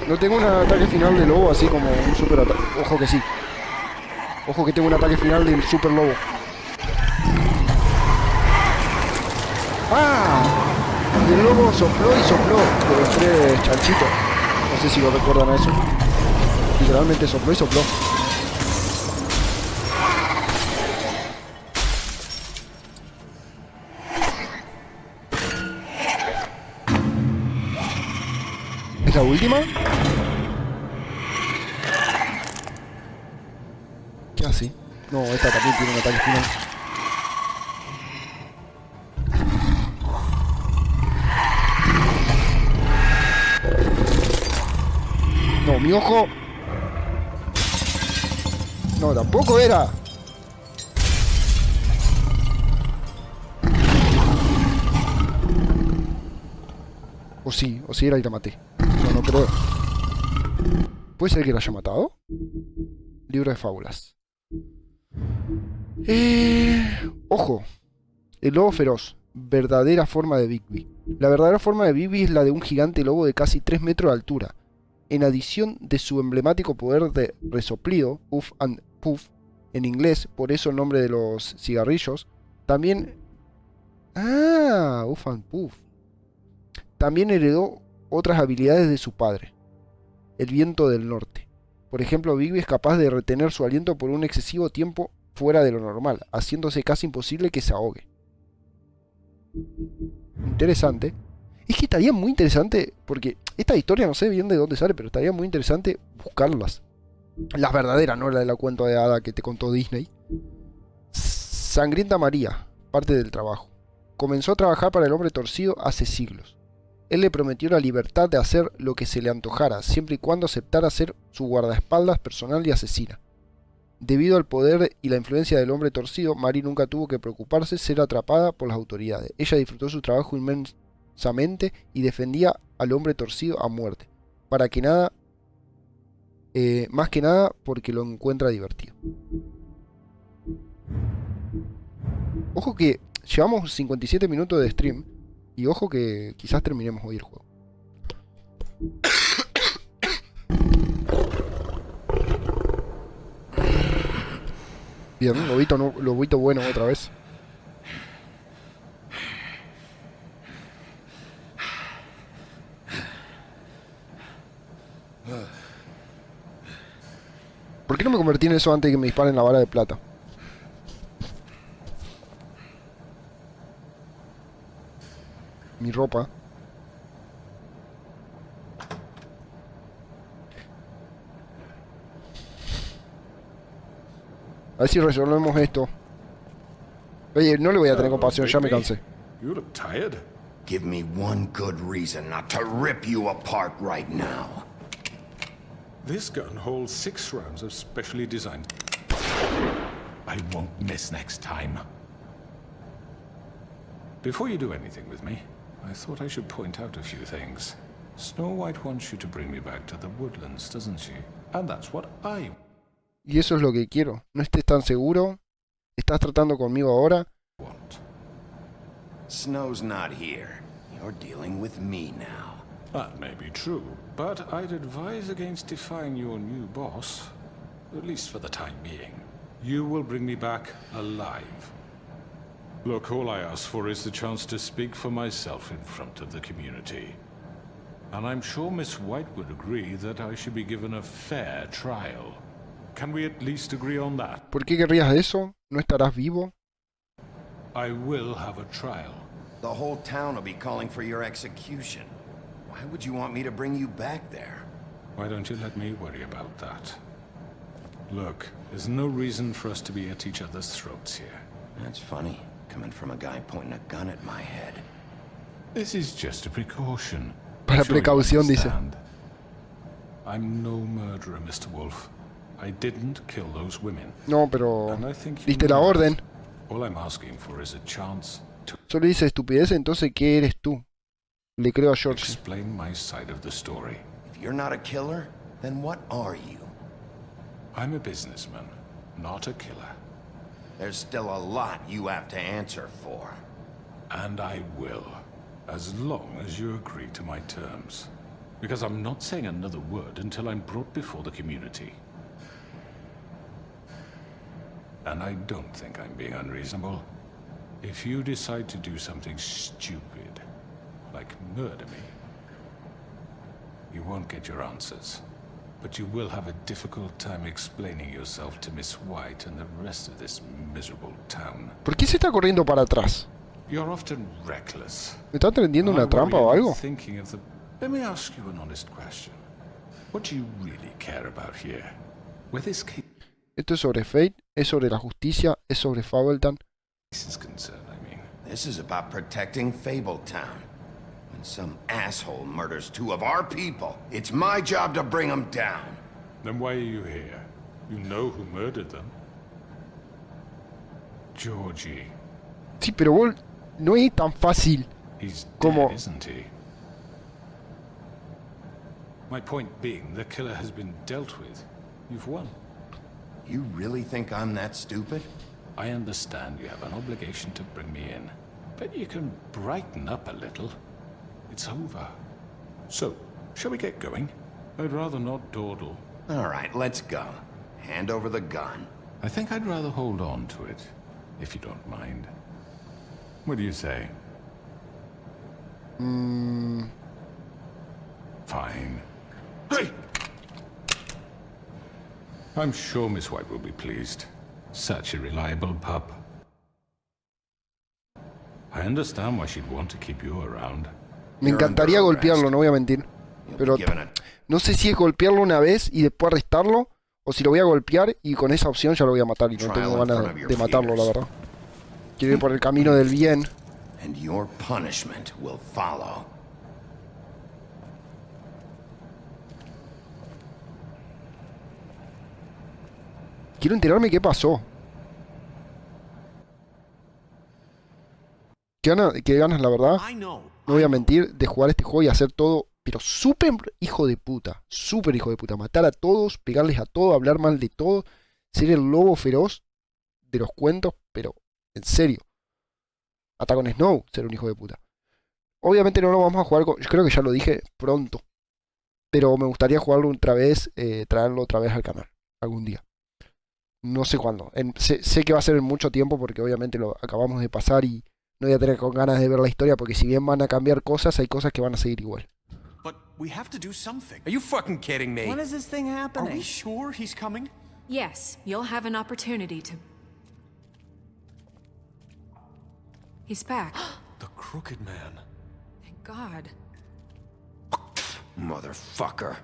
No tengo un ataque final de lobo así como un super ataque. Ojo que sí. Ojo que tengo un ataque final de super lobo. ¡Ah! El lobo sopló y sopló de los 3 chanchitos. No sé si lo recuerdan a eso. Literalmente sopló y sopló. ¿Es la última? ¿Qué hace? No, esta también tiene un ataque final. No, mi ojo. No, tampoco era. O sí era y la maté. No creo. ¿Puede ser que la haya matado? Libro de fábulas. Ojo. El lobo feroz. Verdadera forma de Bigby. La verdadera forma de Bigby es la de un gigante lobo de casi 3 metros de altura. En adición de su emblemático poder de resoplido, puff and puff, en inglés, por eso el nombre de los cigarrillos, también... puff and puff. También heredó otras habilidades de su padre, el viento del norte. Por ejemplo, Bigby es capaz de retener su aliento por un excesivo tiempo fuera de lo normal, haciéndose casi imposible que se ahogue. Interesante. Es que estaría muy interesante, porque esta historia no sé bien de dónde sale, pero estaría muy interesante buscarlas. Las verdaderas, no la de la cuento de hada que te contó Disney. Sangrienta María, parte del trabajo. Comenzó a trabajar para el hombre torcido hace siglos. Él le prometió la libertad de hacer lo que se le antojara, siempre y cuando aceptara ser su guardaespaldas personal y asesina. Debido al poder y la influencia del hombre torcido, Marie nunca tuvo que preocuparse ser atrapada por las autoridades. Ella disfrutó su trabajo inmensamente y defendía al hombre torcido a muerte. Para que nada, más que nada porque lo encuentra divertido. Ojo que llevamos 57 minutos de stream. Y ojo que quizás terminemos hoy el juego. Bien, lobito bueno otra vez. ¿Por qué no me convertí en eso antes de que me disparen la bala de plata? Mi ropa. A ver si resolvemos esto. Oye, no le voy a tener compasión, ya me cansé. You look tired. Give me one good reason not to rip you apart right now. This gun holds 6 rounds of specially designed. I won't miss next time. Before you do anything with me, I thought I should point out a few things. Snow White wants you to bring me back to the woodlands, doesn't she? And that's what I... Y eso es lo que quiero. No estés tan seguro. ¿Estás tratando conmigo ahora? want. Snow's not here. You're dealing with me now. That may be true, but I'd advise against defying your new boss, at least for the time being. You will bring me back alive. Look, all I ask for is the chance to speak for myself in front of the community. And I'm sure Miss White would agree that I should be given a fair trial. Can we at least agree on that? ¿Por qué querrías eso? ¿No estarás vivo? I will have a trial. The whole town will be calling for your execution. Why would you want me to bring you back there? Why don't you let me worry about that? Look, there's no reason for us to be at each other's throats here. That's funny, coming from a guy pointing a gun at my head. This is just a precaution. Para precaución, dice. I'm no murderer, Mr. Wolf. I didn't kill those women. No, pero diste la orden. All I'm asking for is a chance to Solo dice estupidez, entonces ¿qué eres tú? Le creo a George. explain my side of the story. If you're not a killer, Then what are you? I'm a businessman, not a killer. There's still a lot you have to answer for. And I will, as long as you agree to my terms. Because I'm not saying another word until I'm brought before the community. And I don't think I'm being unreasonable. If you decide to do something stupid, like murder me, you won't get your answers. But you will have a difficult time explaining yourself to Miss White and the rest of this miserable town. ¿Por qué se está corriendo para atrás? You're often reckless. ¿Me está tendiendo una trampa o algo? Thinking of the... Let me ask you an honest question. What do you really care about here? Where this case Esto es sobre Fate, es sobre la justicia, es sobre Fabletown. is concerned, I mean. This is about protecting Fabletown. When some asshole murders 2 of our people, it's my job to bring them down. Then why are you here? You know who murdered them. Georgie. Sí, pero vos no es tan fácil He's como... dead, isn't he? My point being, the killer has been dealt with. You've won. You really think I'm that stupid? I understand you have an obligation to bring me in, but you can brighten up a little. It's over. So, shall we get going? I'd rather not dawdle. All right, let's go. Hand over the gun. I think I'd rather hold on to it, if you don't mind. What do you say? Fine. Hey! I'm sure Miss White will be pleased. Such a reliable pup. I understand why she'd want to keep you around. Me encantaría golpearlo, no voy a mentir. Pero no sé si es golpearlo una vez y después arrestarlo, o si lo voy a golpear y con esa opción ya lo voy a matar y no tengo ganas de matarlo, la verdad. Quiero ir por el camino del bien. And your punishment will follow. Quiero enterarme qué pasó. Qué ganas, la verdad. No voy a mentir, de jugar este juego y hacer todo, pero súper hijo de puta. Súper hijo de puta. Matar a todos, pegarles a todos, hablar mal de todos. Ser el lobo feroz de los cuentos, pero en serio. Hasta con Snow, ser un hijo de puta. Obviamente no lo vamos a jugar, yo creo que ya lo dije, pronto. Pero me gustaría jugarlo otra vez, traerlo otra vez al canal. Algún día. No sé cuándo. Sé que va a ser en mucho tiempo porque obviamente lo acabamos de pasar y no voy a tener con ganas de ver la historia porque si bien van a cambiar cosas, hay cosas que van a seguir igual. But we have to do something. Are you fucking kidding me? When is this thing happening? Are we sure he's coming? Yes, you'll have an opportunity to... He's back. The Crooked Man. Thank God. Motherfucker.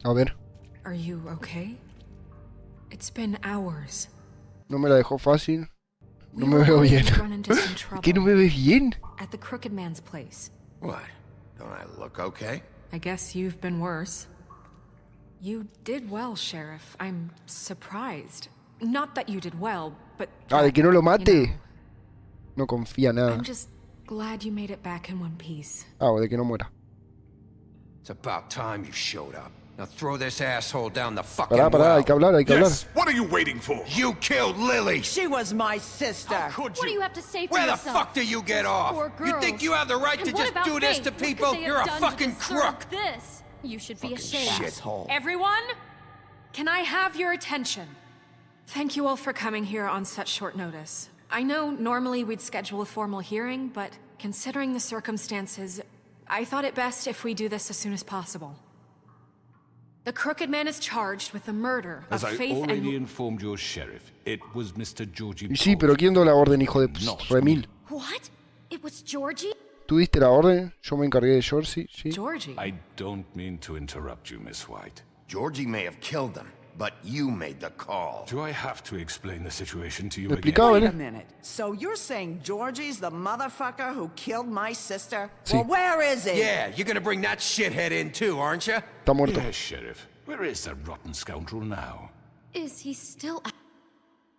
A ver. Are you okay? It's been hours. No me la dejó fácil. No me veo bien. ¿Qué no me ves bien? At the Crooked Man's place. What? Don't I look okay? I guess you've been worse. You did well, Sheriff. I'm surprised. Not that you did well, but de que no lo mate. No confía nada. I'm just glad you made it back in one piece. De que no muera. It's about time you showed up. Now throw this asshole down the fucking Pará, well. hay que hablar, hay que hablar. What are you waiting for? You killed Lily! She was my sister. Could What do you? you have to say for Where the yourself? fuck do you get off? Poor You girls. think you have the right And to what just about do this Faith? to What could people? they have You're a done to fucking deserve crook! This. You should be Fucking ashamed. shithole. Everyone, can I have your attention? Thank you all for coming here on such short notice. I know normally we'd schedule a formal hearing, but considering the circumstances, I thought it best if we do this as soon as possible. The Crooked Man is charged with the murder of As I Faith already and... informed your sheriff, it was Mr. Georgie. Y sí, pero ¿quién dio la orden, hijo de remil? What? It was Georgie? ¿Tú diste la orden? Yo me encargué de Georgie, sí. Georgie? I don't mean to interrupt you, Miss White. Georgie may have killed them, but you made the call. Do I have to explain the situation to you Lo again? explicaba, Wait a ¿eh? minute. So you're saying Georgie's the motherfucker who killed my sister? Sí. Well, where is he? Yeah, you're gonna bring that shithead in too, aren't you? Está muerto. Yes, Sheriff. Where is that rotten scoundrel now? Is he still...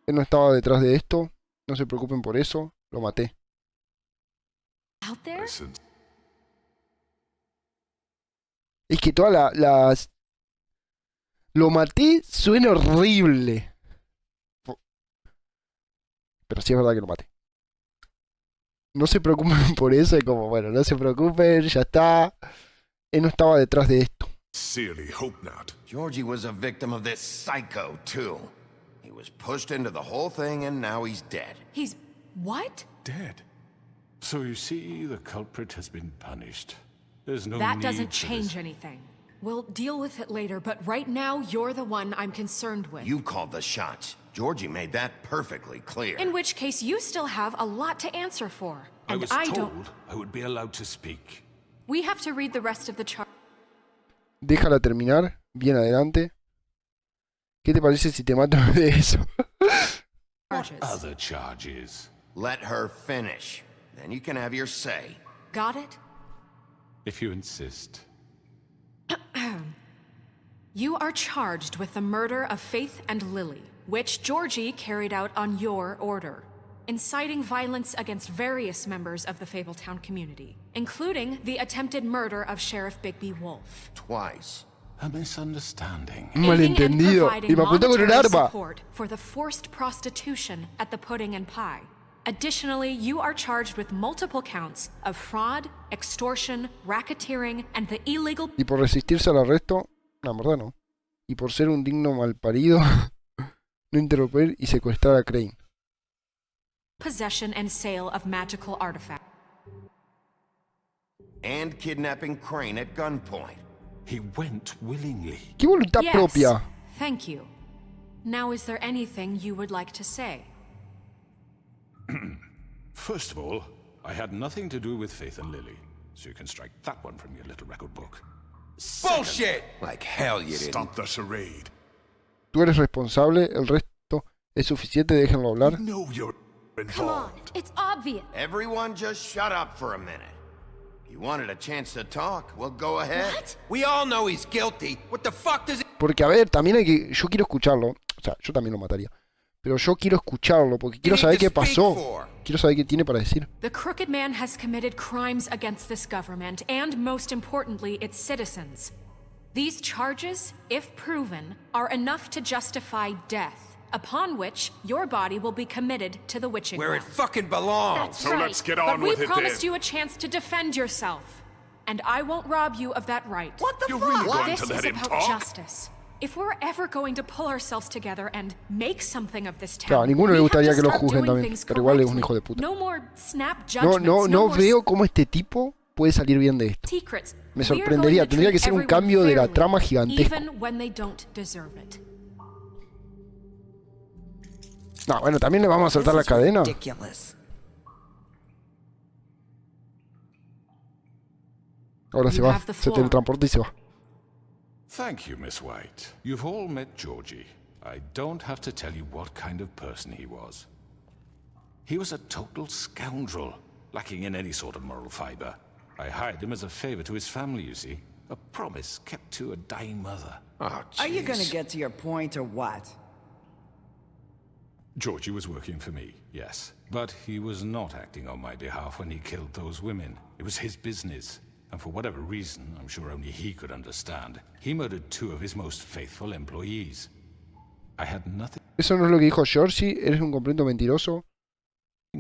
Él no estaba detrás de esto. No se preocupen por eso. Lo maté. out there? Listen. Es que todas las... Lo maté suena horrible. Pero sí es verdad que lo maté. No se preocupen por eso, es como, bueno, no se preocupen, ya está. Él no estaba detrás de esto. Sincerely hope not. Georgie was a victim of this psycho, too. He was pushed into the whole thing and now he's dead. He's... what? Dead. So you see, the culprit has been punished. There's no That need doesn't for change this. anything. We'll deal with it later, but right now, you're the one I'm concerned with. You called the shots. Georgie made that perfectly clear. In which case, you still have a lot to answer for. I And was I told don't... I would be allowed to speak. We have to read the rest of the chart. Déjala terminar. Bien adelante. ¿Qué te parece si te mato de eso? What other charges? Let her finish. Then you can have your say. Got it? If you insist. You are charged with the murder of Faith and Lily, which Georgie carried out on your order, inciting violence against various members of the Fabletown community, including the attempted murder of Sheriff Bigby Wolf. Twice. A misunderstanding. Malentendido. Y me apuntó con un Monetary arma. support for the forced prostitution at the Pudding and Pie. Additionally, you are charged with multiple counts of fraud, extortion, racketeering, and the illegal... Y por resistirse al arresto, no, en verdad no. Y por ser un digno malparido, no interrumpir y secuestrar a Crane. possession and sale of magical artifacts. And kidnapping Crane at gunpoint. He went willingly. ¿Qué voluntad Yes, propia? thank you. Now, is there anything you would like to say? First of all, I had nothing to do with Faith and Lily, so you can strike that one from your little record book. Bullshit! Like hell you didn't. Stop the charade. Tú eres responsable, el resto es suficiente, déjenlo hablar. No, you're Come on, it's obvious. Everyone just shut up for a minute. If you wanted a chance to talk, well, go ahead. What? We all know he's guilty. What the fuck does it... Porque a ver, también hay que... Yo quiero escucharlo. O sea, yo también lo mataría. Pero yo quiero escucharlo porque quiero saber qué pasó. Quiero saber qué tiene para decir. The Crooked Man has committed crimes against this government and, most importantly, its citizens. These charges, if proven, are enough to justify death, upon which your body will be committed to the witching Where it well. fucking belongs. That's So right. let's get on but with we it promised then. you a chance to defend yourself, and I won't rob you of that right. What the You're fuck? really going This to let is him about talk? justice. If we're ever going to pull ourselves together and make something of this town, Claro, a ninguno le we have gustaría to que lo start juzguen doing también. things Pero igual es un correctly. hijo de puta. No more snap No, judgments, no more veo cómo este tipo puede salir bien de esto. secrets. Me We are sorprendería. going to Tendría que treat ser un everyone cambio de la fairly, trama gigantesco. even when they don't deserve it. No, bueno, también le vamos a soltar la cadena. Ridiculous. Ahora se You va. have the Se floor. teletransporta y se va. Thank you, Miss White. You've all met Georgie. I don't have to tell you what kind of person he was. He was a total scoundrel, lacking in any sort of moral fiber. I hired him as a favor to his family, you see. A promise kept to a dying mother. Oh, Are you gonna jeez. get to your point or what? Georgie was working for me, yes. But he was not acting on my behalf when he killed those women. It was his business. And for whatever reason, I'm sure only he could understand, he murdered 2 of his most faithful employees. I had nothing Eso no es lo que dijo Georgie. Eres un completo mentiroso.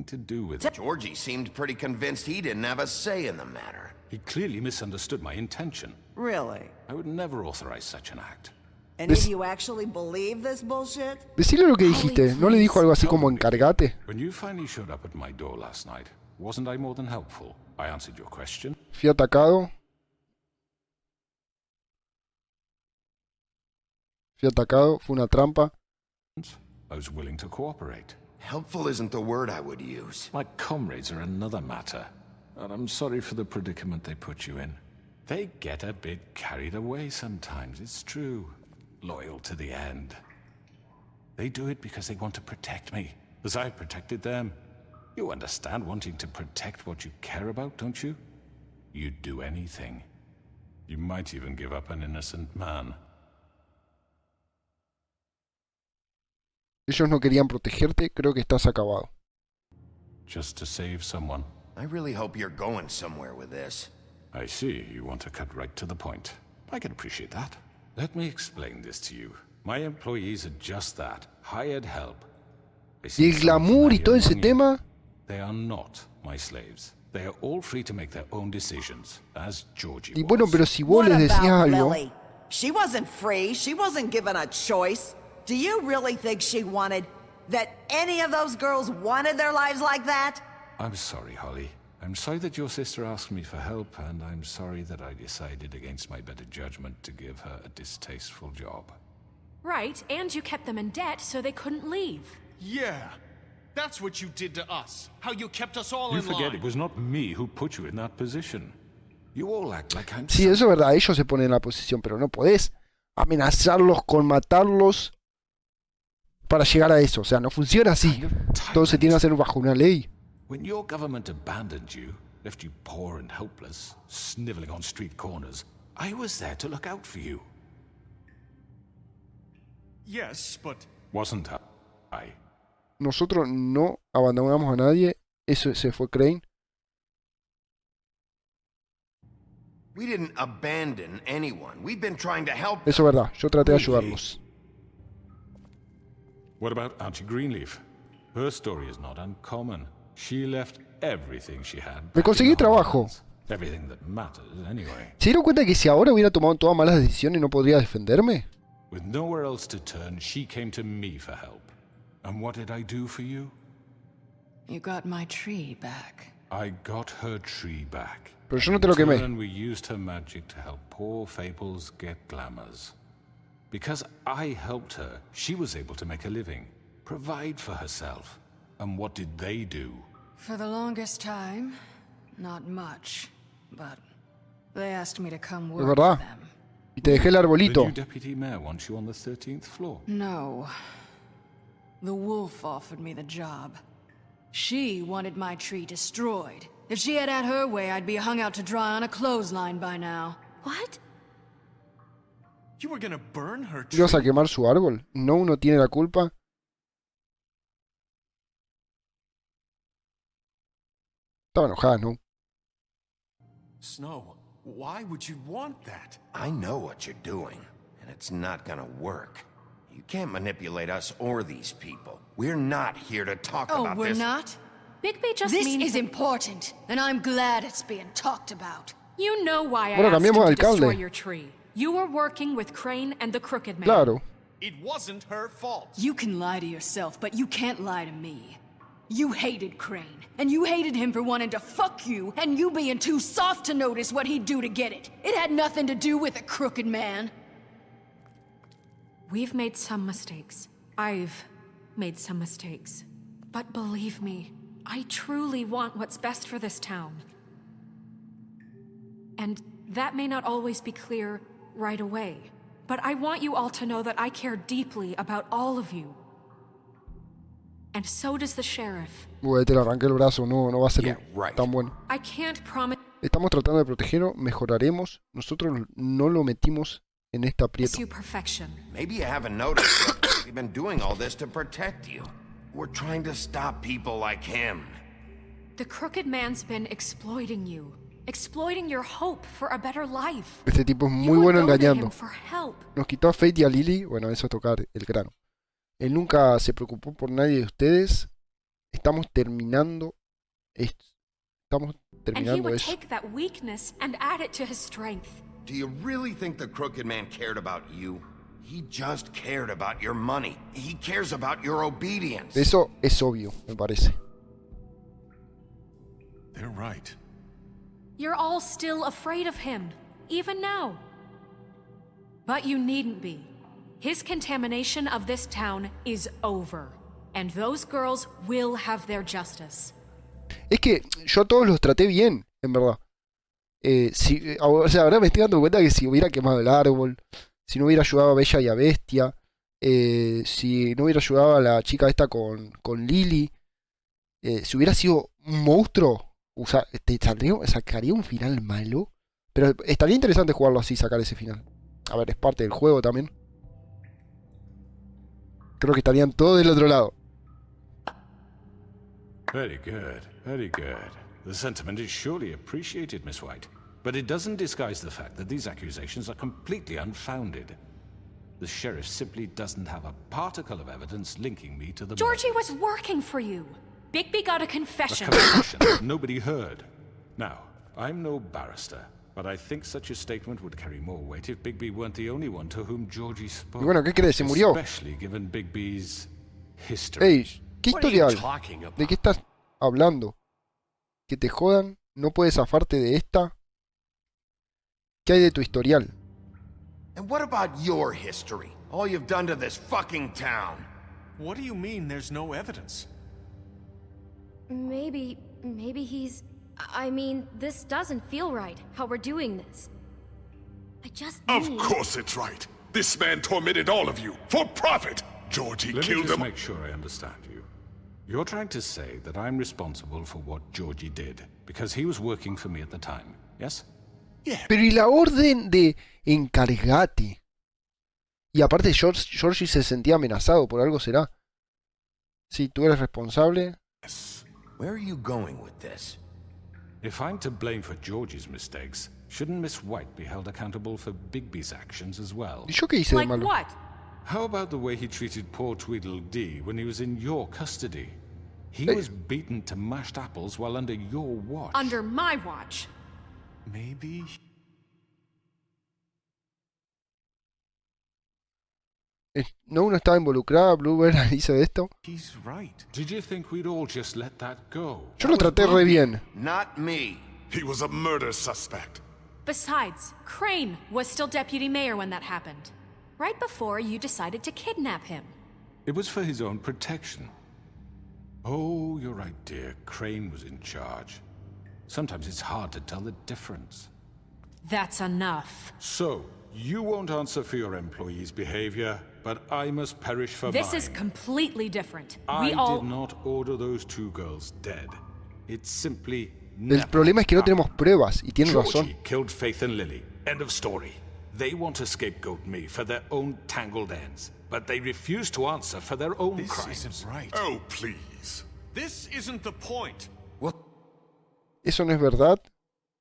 to do with it. Georgie seemed pretty convinced he didn't have a say in the matter. He clearly misunderstood my intention. Really? I would never authorize such an act. And if you actually believe this bullshit? Decile lo que dijiste. ¿No le dijo algo así como encargate? When you finally showed up at my door last night, wasn't I more than helpful? I answered your question. Fui atacado. Fui atacado. Fue una trampa. I was willing to cooperate. Helpful isn't the word I would use. My comrades are another matter. And I'm sorry for the predicament they put you in. They get a bit carried away sometimes, it's true. Loyal to the end. They do it because they want to protect me, as I protected them. You understand wanting to protect what you care about, don't you? You'd do anything. You might even give up an innocent man. Ellos no querían protegerte. Creo que estás acabado. Just to save someone. I really hope you're going somewhere with this. I see. You want to cut right to the point. I can appreciate that. Let me explain this to you. My employees are just that, hired help. Y el glamour y todo ese tema. They are not my slaves. They are all free to make their own decisions, as Georgie Y bueno, pero si vos What les decías about algo. Lily? She wasn't free. She wasn't given a choice. Do you really think she wanted that any of those girls wanted their lives like that? I'm sorry, Holly. I'm sorry that your sister asked me for help, and I'm sorry that I decided against my better judgment to give her a distasteful job. Right, and you kept them in debt so they couldn't leave. Yeah. That's what you did to us. How you kept us all You in forget line. it was not me who put you in that position. You all act like I'm... Sí, eso es verdad, ellos se ponen en la posición, pero no podés amenazarlos con matarlos para llegar a eso. O sea, no funciona así. Todo se tiene que hacer bajo una ley. When your government abandoned you, left you poor and helpless, sniveling on street corners, I was there to look out for you. Yes, but... Wasn't I? Nosotros no abandonamos a nadie. Eso se fue Crane. We didn't abandon anyone. We've been trying to help them. Eso es verdad. Yo traté de ayudarlos. What about Auntie Greenleaf? Her story is not uncommon. She left everything she had. Me conseguí trabajo. Everything that matters, anyway. ¿Se dieron cuenta que si ahora hubiera tomado todas malas decisiones no podría defenderme? With nowhere else to turn, she came to me for help. And what did I do for you? You got my tree back. I got her tree back. Pero yo no te lo quemé. And we used her magic to help poor Fables get glamours. Because I helped her, she was able to make a living, provide for herself. And what did they do? For the longest time, not much, but they asked me to come Es work verdad. for them. Y te dejé el arbolito. The new deputy mayor wants you on the 13th floor. No. The wolf offered me the job. She wanted my tree destroyed. If she had her way, I'd be hung out to dry on a clothesline by now. What? You were gonna burn her tree? ¿Ibas a quemar su árbol? ¿No uno tiene la culpa? Estaba enojada, ¿no? Snow, why would you want that? I know what you're doing, and it's not gonna work. You can't manipulate us or these people. We're not here to talk about we're this. not? Bigby just This means is important, and I'm glad it's being talked about. You know why I Bueno, asked cambiemos you de to destroy alcalde. your tree. You were working with Crane and the Crooked Man. Claro. It wasn't her fault. You can lie to yourself, but you can't lie to me. You hated Crane, and you hated him for wanting to fuck you, and you being too soft to notice what he'd do to get it. It had nothing to do with the Crooked Man. We've made some mistakes. I've made some mistakes. But believe me, I truly want what's best for this town. And that may not always be clear right away. But I want you all to know that I care deeply about all of you. And so does the sheriff. Te le arranqué el brazo, no va a ser tan bueno. I can't promise Estamos tratando de protegerlo, mejoraremos. Nosotros no lo metimos en este aprieto. you perfection. Maybe you haven't noticed, but we've been doing all this to protect you. We're trying to stop people like him. The Crooked Man's been exploiting you. Exploiting your hope for a better life. Este tipo es muy bueno go to engañando. him for help. Nos quitó a Fate y a Lily. Bueno, eso es tocar el grano. Él nunca se preocupó por nadie de ustedes. Estamos terminando esto. Estamos And he terminando would eso. take that weakness and add it to his strength. Do you really think the Crooked Man cared about you? He just cared about your money. He cares about your obedience. Eso es obvio, me parece. They're right. You're all still afraid of him, even now. But you needn't be. His contamination of this town is over. And those girls will have their justice. Es que yo a todos los traté bien, en verdad. O sea, ahora me estoy dando cuenta que si hubiera quemado el árbol, si no hubiera ayudado a Bella y a Bestia, si no hubiera ayudado a la chica esta con Lily, si hubiera sido un monstruo, o sea, sacaría un final malo. Pero estaría interesante jugarlo así, sacar ese final. A ver, es parte del juego también. Creo que estarían todos del otro lado. Very good, very good. The sentiment is surely appreciated, Miss White. But it doesn't disguise the fact that these accusations are completely unfounded. The sheriff simply doesn't have a particle of evidence linking me to the Georgie murders. was working for you. Bigby got a confession. A confession that nobody heard. Now, I'm no barrister, but I think such a statement would carry more weight if Bigby weren't the only one to whom Georgie spoke. Y bueno, ¿qué crees? Se murió. Especially given Bigby's history. Ey, ¿qué historial? ¿De qué estás hablando? ¿Que te jodan? ¿No puedes zafarte de esta? ¿Qué hay de tu historial? And what about your history? All you've done to this fucking town. What do you mean there's no evidence? Maybe he's... I mean, this doesn't feel right, how we're doing this. I just Of need... course it's right. This man tormented all of you, for profit. Georgie Let me killed just them. make sure I understand you. You're trying to say that I'm responsible for what Georgie did, because he was working for me at the time, yes? Pero ¿y la orden de encargate? Y aparte Georgie se sentía amenazado, por algo será. Sí, tú eres responsable. Where are you going with this? If I'm to blame for Georgie's mistakes, shouldn't Miss White be held accountable for Bigby's actions as well? ¿Y yo qué hice de Like malo? what? How about the way he treated poor Tweedledee when he was in your custody? He was beaten to mashed apples while under your watch. Under my watch. Maybe... ¿No uno estaba involucrada? ¿Bluebird hizo esto? He's right. Did you think we'd all just let that go? Yo lo traté re bien. Not me. He was a murder suspect. Besides, Crane was still deputy mayor when that happened. Right before you decided to kidnap him. It was for his own protection. Oh, you're right, dear. Crane was in charge. Sometimes it's hard to tell the difference. That's enough. So, you won't answer for your employees' behavior, but I must perish for This mine. is completely different. I We all... did not order those two girls dead. It's simply El problema es que no tenemos pruebas, y tiene razón. Georgie killed Faith and Lily. End of story. They want to scapegoat me for their own tangled ends, but they refuse to answer for their own This crimes. isn't right. Oh, please. This isn't the point. Eso no es verdad.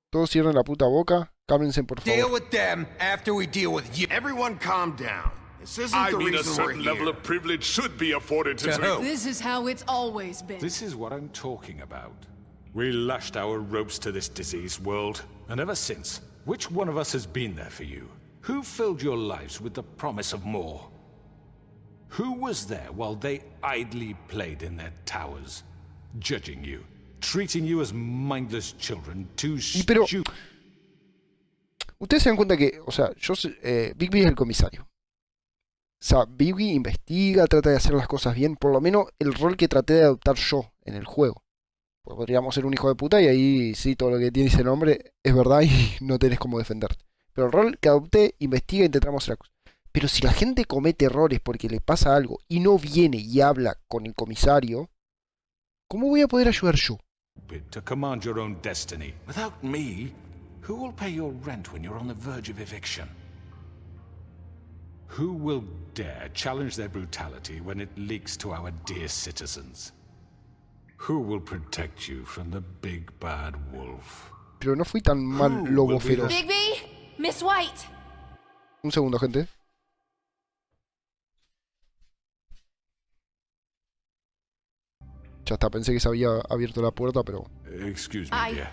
Todos cierren la puta boca. Cálmense, por Deal favor. with them after we deal with you. Everyone calm down. This isn't I the mean, a reason we're certain here. level of privilege should be afforded to... This is how it's always been. This is what I'm talking about. We lashed our ropes to this diseased world, and ever since, which one of us has been there for you? Who filled your lives with the promise of more? Who was there while they idly played in their towers, judging you, treating you as mindless children, too Pero stupid? ustedes se dan cuenta que, o sea, Bigby es el comisario. O sea, Bigby investiga, trata de hacer las cosas bien, por lo menos el rol que traté de adoptar yo en el juego. Pues podríamos ser un hijo de puta y ahí sí, todo lo que tiene ese nombre es verdad y no tenés cómo defenderte. Pero el rol que adopté, investiga e intentamos hacer las cosas. Pero si la gente comete errores porque le pasa algo y no viene y habla con el comisario, ¿cómo voy a poder ayudar yo? To command your own destiny. Without me, who will pay your rent when you're on the verge of eviction? Who will dare challenge their brutality when it leaks to our dear citizens? Who will protect you from the big bad wolf? Pero no fui tan mal lobo feroz. Bigby! Miss White! Un segundo, gente. Ya está, pensé que se había abierto la puerta, pero... Excuse me, dear.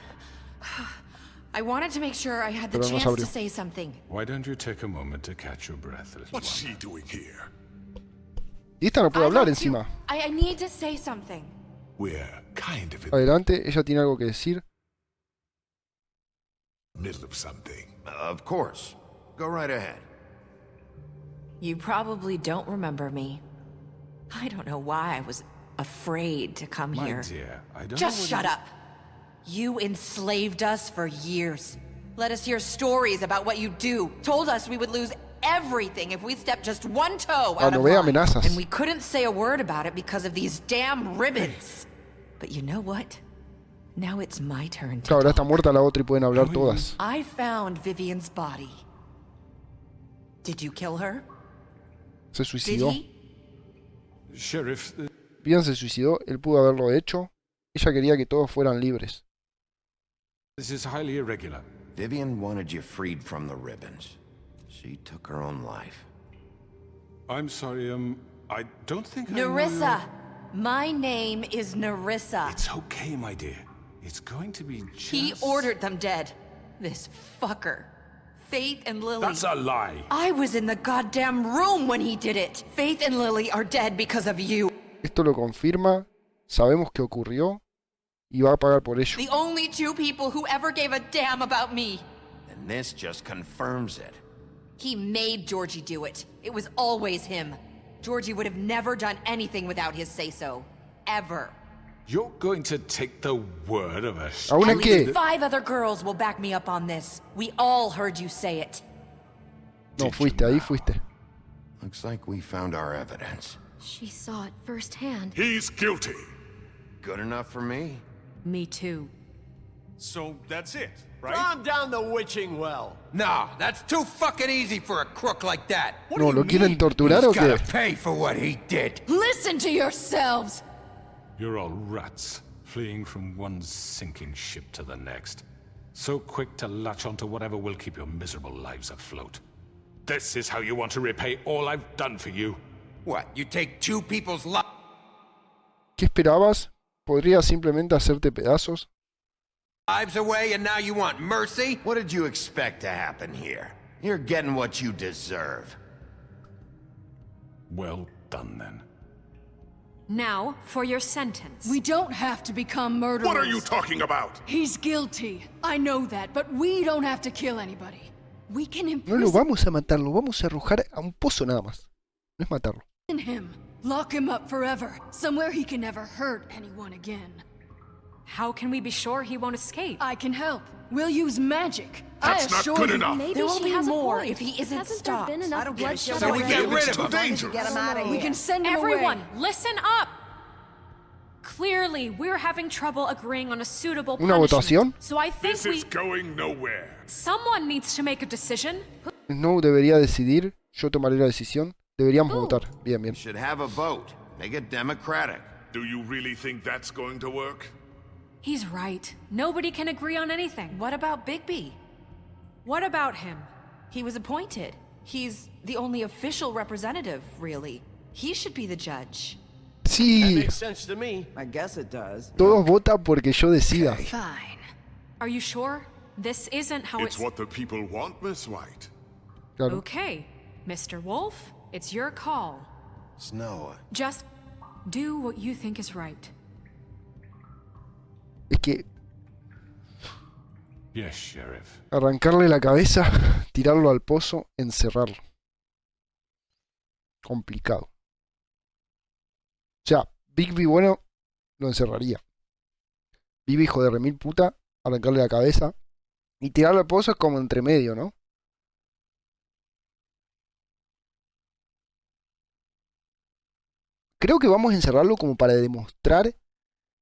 I wanted to make sure I had the Pero no se chance abrió. to say something. Why don't you take a moment to catch your breath, little What's one? she doing here? Y esta no puede hablar encima. I need to say something. We're kind of in Adelante, ella tiene algo que decir. the middle of something. Of course. Go right ahead. You probably don't remember me. I don't know why I was afraid to come My here. dear, I don't Just know shut up. You enslaved us for years. Let us hear stories about what you do. Told us we would lose everything if we stepped just one toe out Cuando of ve line. amenazas. And we couldn't say a word about it because of these damn ribbons. But you know what? Now it's my turn to Claro, ahora está muerta la otra y pueden hablar todas. I found Vivian's body. Did you kill her? Se Did suicidó. he? Sheriff, Vivian se suicidó, él pudo haberlo hecho. Ella quería que todos fueran libres. this is highly irregular. Vivian wanted you freed from the ribbons. She took her own life. I'm sorry, I don't think Nerissa! My name is Nerissa. It's okay, my dear. It's going to be just... He ordered them dead. This fucker. Faith and Lily... That's a lie! I was in the goddamn room when he did it! Faith and Lily are dead because of you. Esto lo confirma, sabemos que ocurrió y va a pagar por ello. The only two people who ever gave a damn about me. And this just confirms it. He made Georgie do it. It was always him. Georgie would have never done anything without his say-so. Ever. You're going to take the word of a... ¿Aún At en qué? least 5 other girls will back me up on this. We all heard you say it. No, fuiste, ahí fuiste. Looks like we found our evidence. She saw it firsthand. He's guilty. Good enough for me. Me too. So that's it, right? Calm down the witching well. Nah, that's too fucking easy for a crook like that. No, ¿lo quieren torturar o He's qué? gotta pay for what he did. Listen to yourselves! You're all rats, fleeing from one sinking ship to the next. So quick to latch onto whatever will keep your miserable lives afloat. This is how you want to repay all I've done for you. What, you take 2 people's lives? ¿Qué esperabas? ¿Podría simplemente hacerte pedazos? Away and now you want mercy? What did you expect to happen here? You're getting what you deserve. Well done, then. Now, for your sentence. We don't have to become murderers. What are you talking about? He's guilty. I know that, but we don't have to kill anybody. We can No imprison lo vamos a matar, lo vamos a arrojar a un pozo nada más. No es matarlo. him. Lock him up forever. Somewhere he can never hurt anyone again. How can we be sure he won't escape? I can help. We'll use magic. That's I not assure good you. enough. Maybe There will she be has a more point. if he isn't Hasn't stopped. there been enough I don't give a bloodshed shit. So we already? get rid It's of too him. dangerous. Get him out of here. We can send him Everyone, away. listen up! Clearly, we're having trouble agreeing on a suitable ¿Una punishment. votación? So I think This is going nowhere. someone needs to make a decision. No debería decidir, yo tomaré la decisión. Deberíamos votar. Bien, bien. We should have a vote. Make it democratic. Do you really think that's going to work? He's right. Nobody can agree on anything. What about Bigby? What about him? He was appointed. He's the only official representative, really. He should be the judge. That Sí, makes sense to me. I guess it does. todos votan porque yo decida. Fine. Are you sure? This isn't how It's what the people want, Miss White. Claro. Okay, Mr. Wolf, it's your call. Snow. Just do what you think is right. Es que Yes, Sheriff. arrancarle la cabeza, tirarlo al pozo, encerrarlo. Complicado. O sea, Bigby bueno, lo encerraría. Bigby hijo de remil puta, arrancarle la cabeza y tirarlo al pozo es como entre medio, ¿no? Creo que vamos a encerrarlo como para demostrar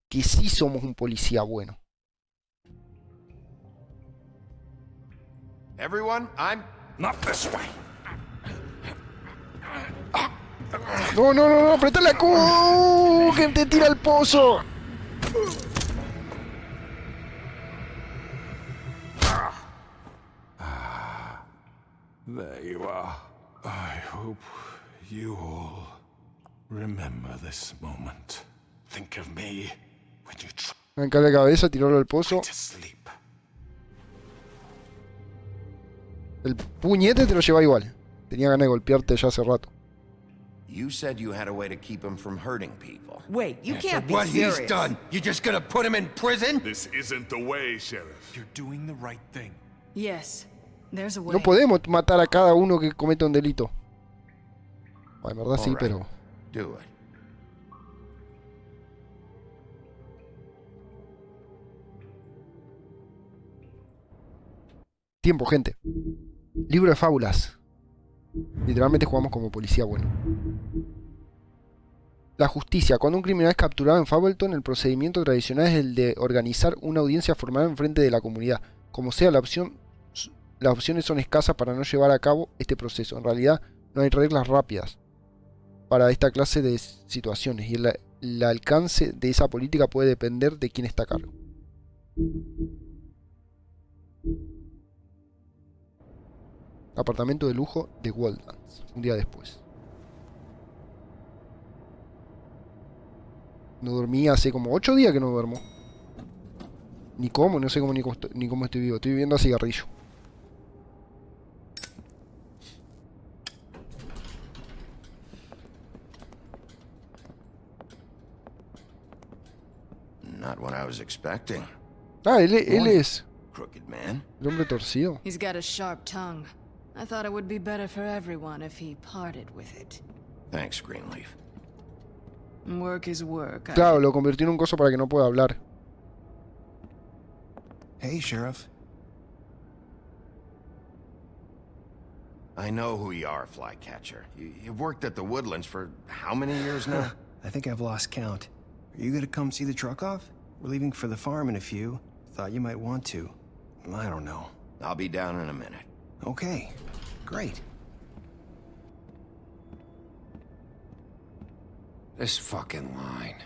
que sí somos un policía bueno. Everyone, I'm... Not this way. No, no, no, no, apretá la que te tira al pozo. There you are. I hope you all remember this moment. Think of me when you try Arrancarle la cabeza, tirarlo al pozo. to sleep. El puñete te lo lleva igual. Tenía ganas de golpearte ya hace rato. You said you had a way to keep him from hurting people. Wait, you can't be What serious. he's done, you just gonna put him in prison? This isn't the way, Sheriff. You're doing the right thing. Yes, there's a way. No podemos matar a cada uno que cometa un delito. Bueno, en verdad sí, All right. pero... Do it. Tiempo, gente. Libro de fábulas. Literalmente jugamos como policía bueno. La justicia. Cuando un criminal es capturado en Fableton, el procedimiento tradicional es el de organizar una audiencia formal en frente de la comunidad. Como sea, las opciones son escasas para no llevar a cabo este proceso. En realidad, no hay reglas rápidas para esta clase de situaciones y el alcance de esa política puede depender de quién está a cargo. apartamento de lujo de Wildlands, un día después. No dormí hace como 8 días que no duermo. Ni cómo, no sé cómo ni cómo estoy vivo. Estoy viviendo a cigarrillo. Not what I was expecting. Ah, él es Crooked man. el hombre torcido. He's got a sharp tongue. I thought it would be better for everyone if he parted with it. Thanks, Greenleaf. Work is work. Claro, lo convirtió en un coso para que no pueda hablar. Hey, Sheriff. I know who you are, Flycatcher. You've worked at the Woodlands for how many years now? I think I've lost count. Are you gonna come see the truck off? We're leaving for the farm in a few. Thought you might want to. I don't know. I'll be down in a minute. Okay, great. This fucking line.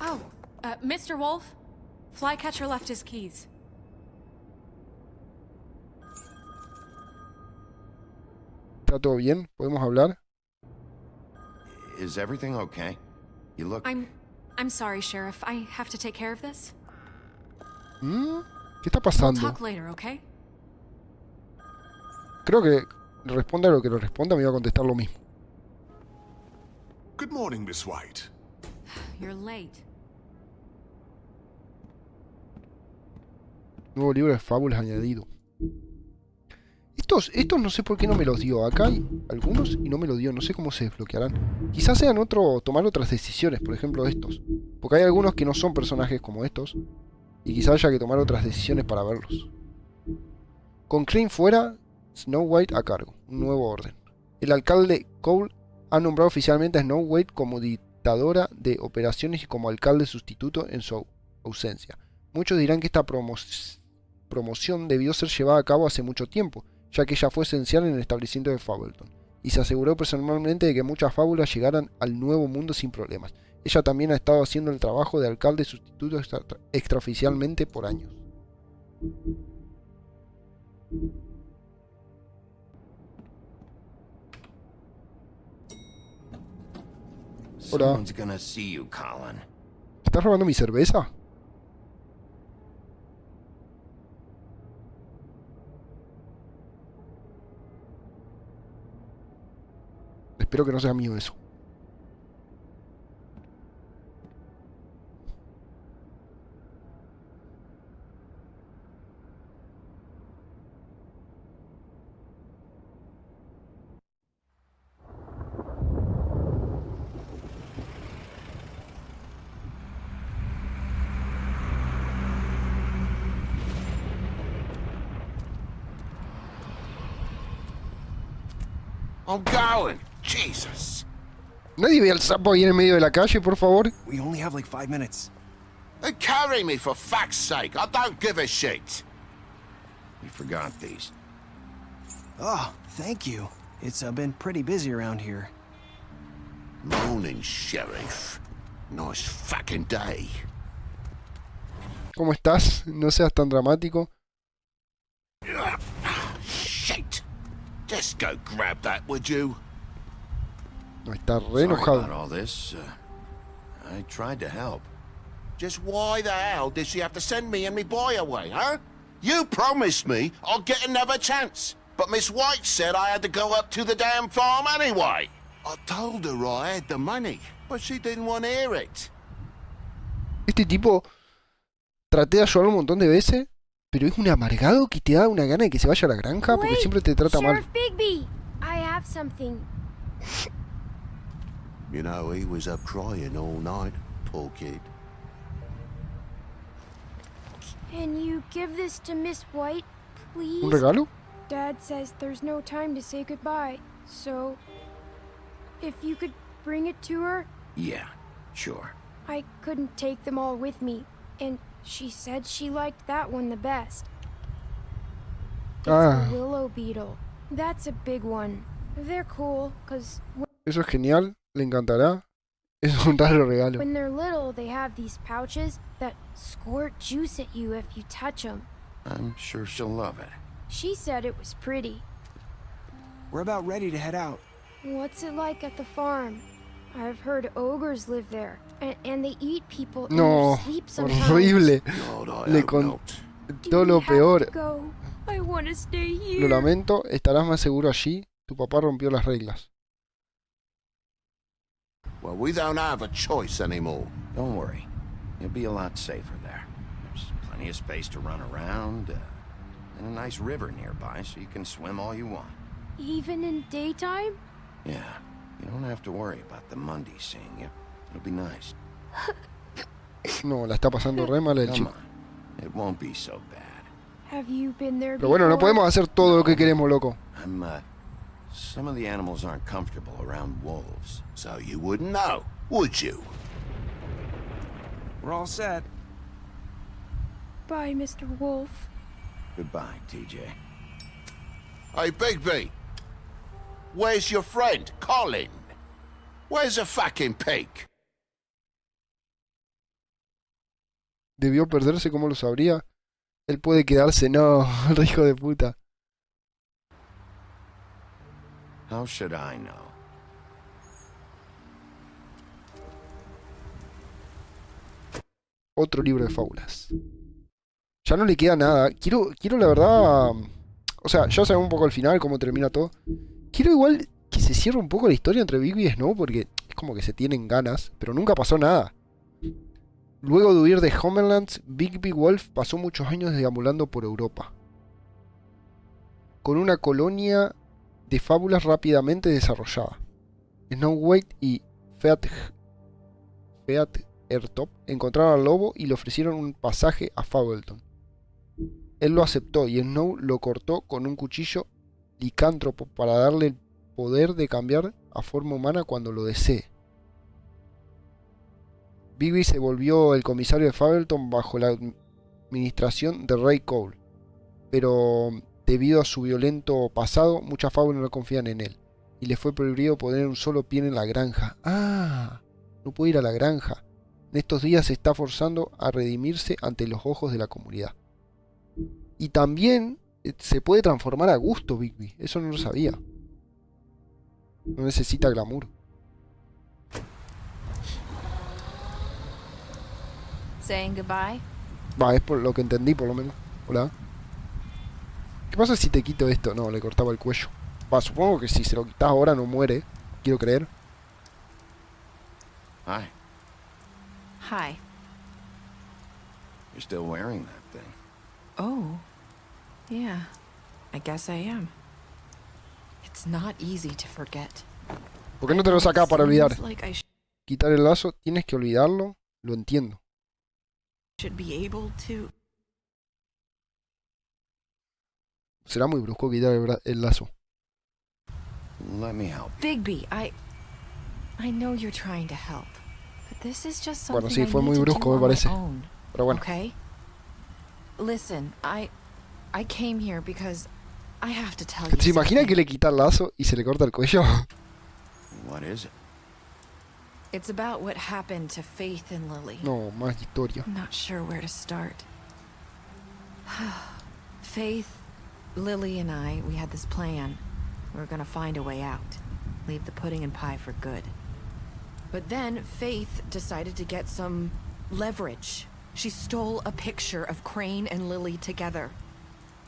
Oh, Mr. Wolf? Flycatcher left his keys. ¿Está todo bien? ¿Podemos hablar? Is everything okay? You look... I'm sorry, Sheriff. I have to take care of this. ¿Qué está We'll pasando? talk later, okay? Creo que responda lo que le responda, me iba a contestar lo mismo. Good morning, Miss White. You're late. Nuevo libro de fábulas añadido. Estos no sé por qué no me los dio. Acá hay algunos y no me los dio. No sé cómo se desbloquearán. Quizás sean tomar otras decisiones, por ejemplo estos. Porque hay algunos que no son personajes como estos. Y quizás haya que tomar otras decisiones para verlos. Con Crane fuera, Snow White a cargo. Un nuevo orden. El alcalde Cole ha nombrado oficialmente a Snow White como dictadora de operaciones y como alcalde sustituto en su ausencia. Muchos dirán que esta promoción debió ser llevada a cabo hace mucho tiempo, ya que ella fue esencial en el establecimiento de Fableton, y se aseguró personalmente de que muchas fábulas llegaran al nuevo mundo sin problemas. Ella también ha estado haciendo el trabajo de alcalde sustituto extraoficialmente por años. Hola. Someone's gonna see you, Colin. ¿Estás robando mi cerveza? Espero que no sea mío eso. I'm going. Jesus. ¿Nadie ve al sapo ahí en el medio de la calle, por favor? We only have like 5 minutes. Then carry me, for fuck's sake. I don't give a shit. You forgot these. Oh, thank you. It's been pretty busy around here. Morning, Sheriff. Nice fucking day. ¿Cómo estás? No seas tan dramático. Shit. Just go grab that, would you? No, está re Sorry enojado. about all this. I tried to help. Just why the hell did she have to send me and me boy away, huh? You promised me I'll get another chance. But Miss White said I had to go up to the damn farm anyway. I told her I had the money, but she didn't want to hear it. Este tipo traté de ayudarlo un montón de veces, pero es un amargado que te da una gana de que se vaya a la granja porque siempre te trata mal. Sheriff Bigby, I have something. You know, he was up crying all night, poor kid. Can you give this to Miss White, please? ¿Un regalo? Dad says there's no time to say goodbye, so if you could bring it to her. Yeah, sure. I couldn't take them all with me, and she said she liked that one the best. It's a willow beetle. That's a big one. They're cool, 'cause... Eso es genial, le encantará. Es un raro regalo. When they're little, they have these pouches that squirt juice at you if you touch them. I'm sure she'll love it. She said it was pretty. We're about ready to head out. What's it like at the farm? I've heard ogres live there, and they eat people in No, their sleep sometimes. horrible. God, I Le hope not. contó lo peor. Go. I want to stay here. Lo lamento, estarás más seguro allí. Tu papá rompió las reglas. Well, we don't have a choice anymore. Don't worry. You'll be a lot safer there. There's plenty of space to run around, and a nice river nearby so you can swim all you want. Even in daytime? Yeah, you don't have to worry about the Monday seeing you. It'll be nice. No, la está pasando re mal el Come chico. on. It won't be so bad. Have you been there Pero bueno, no before? podemos hacer todo lo que queremos, loco. Some of the animals aren't comfortable around wolves. So you wouldn't know, would you? We're all set. Bye, Mr. Wolf. Goodbye, TJ. Hey, Bigby. Where's your friend, Colin? Where's the fucking pig? Debió perderse, ¿cómo lo sabría? Él puede quedarse, no, el hijo de puta. How should I know? Otro libro de fábulas. Ya no le queda nada. Quiero la verdad... O sea, ya sabemos un poco al final cómo termina todo. Quiero igual que se cierre un poco la historia entre Bigby y Snow, porque es como que se tienen ganas, pero nunca pasó nada. Luego de huir de Homelands, Bigby Wolf pasó muchos años deambulando por Europa, con una colonia de fábulas rápidamente desarrollada. Snow White y Feat Ertop encontraron al lobo y le ofrecieron un pasaje a Fableton. Él lo aceptó y Snow lo cortó con un cuchillo licántropo para darle el poder de cambiar a forma humana cuando lo desee. Bigby se volvió el comisario de Fableton bajo la administración de Ray Cole, pero debido a su violento pasado, muchas fábulas no confían en él, y le fue prohibido poner un solo pie en la granja. ¡Ah! No puede ir a la granja. En estos días se está forzando a redimirse ante los ojos de la comunidad. Y también se puede transformar a gusto Bigby, eso no lo sabía. No necesita glamour. Saying goodbye? Va, es por lo que entendí por lo menos. Hola. ¿Qué pasa si te quito esto? No, le cortaba el cuello. Va, supongo que si se lo quitas ahora no muere. Quiero creer. Hi. Hi. You're still wearing that thing. Oh. Yeah. I guess I am. It's not easy to forget. ¿Por qué no te lo sacas para olvidar? Seems like I Quitar el lazo, tienes que olvidarlo. Lo entiendo. should be able to. Será muy brusco quitar el lazo. Let me help. Bigby, I know you're trying to help, but this is just something Bueno, sí, I fue need muy to brusco, do me on my parece. own, Pero bueno. okay? Listen, I came here because I have to tell you ¿Se imagina something. que le quita el lazo y se le corta el cuello? What is it? It's about what happened to Faith and Lily. No, más historia. I'm not sure where to start. Faith, Lily, and I, we had this plan. We were gonna find a way out. Leave the pudding and pie for good. But then Faith decided to get some leverage. She stole a picture of Crane and Lily together.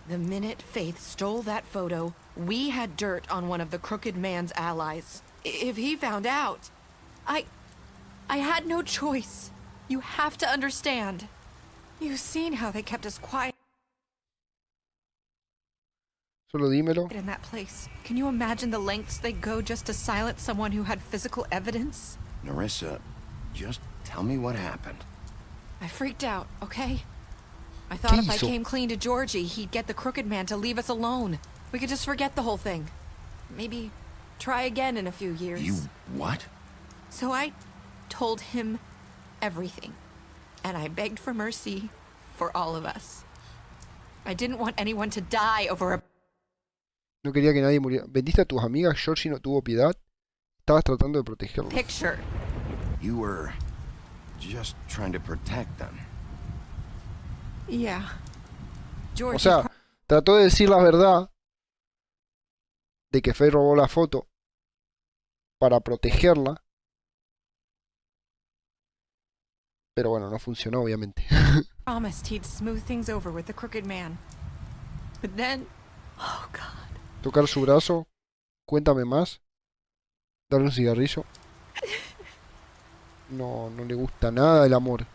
The minute Faith stole that photo, we had dirt on one of the crooked man's allies. If he found out, I had no choice. You have to understand. You've seen how they kept us quiet Solo dímelo. in that place. Can you imagine the lengths they go just to silence someone who had physical evidence? Narissa, just tell me what happened. I freaked out, okay? I thought if I hizo? came clean to Georgie, he'd get the crooked man to leave us alone. We could just forget the whole thing. Maybe try again in a few years. You what? So I told him everything. And I begged for mercy for all of us. I didn't want anyone to die over a No quería que nadie muriera. ¿Vendiste a tus amigas? Georgie no tuvo piedad. Estabas tratando de protegerlos. picture. You were just trying to protect them. Yeah. Georgie. O sea, trató de decir la verdad de que Faith robó la foto para protegerla. Pero bueno, no funcionó, obviamente. Promised he'd smooth things over with the crooked man. But then, oh God. Tocar su brazo. Cuéntame más. Darle un cigarrillo. No le gusta nada el amor.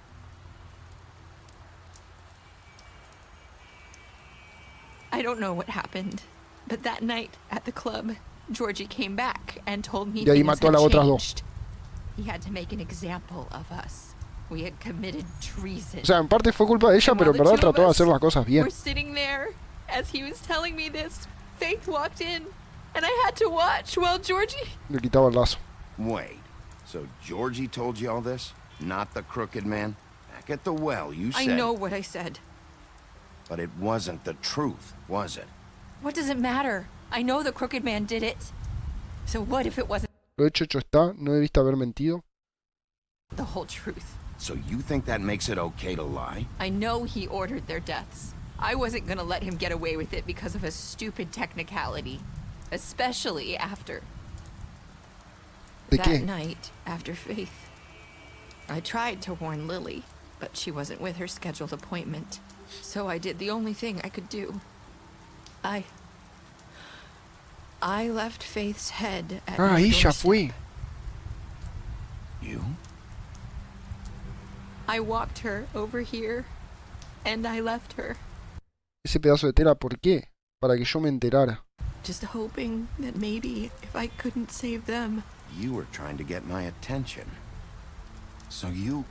I don't know what happened, but that night at the club, Georgie came back and told me Y ahí things mató a had las otras dos. changed. He had to make an example of us. We had committed treason. O sea, en parte fue culpa de ella, pero en verdad trató de hacer las cosas bien. We're sitting there as he was telling me this. Faith walked in, and I had to watch while Georgie. Le quitaba el lazo. Wait, so Georgie told you all this? Not the crooked man? Back at the well, you said... I know what I said. But it wasn't the truth, was it? What does it matter? I know the crooked man did it. So what if it wasn't Lo hecho está. No debiste haber mentido. the whole truth? So you think that makes it okay to lie? I know he ordered their deaths. I wasn't gonna let him get away with it because of a stupid technicality. Especially after... ¿De that qué? night, after Faith. I tried to warn Lily, but she wasn't with her scheduled appointment. So I did the only thing I could do. I left Faith's head at my Ahí ya doorstep. fue. You? I walked her over here, and I left her, Ese pedazo de tela, ¿por qué? Para que yo me enterara. just hoping that maybe if I couldn't save them. You were trying to get my attention. So you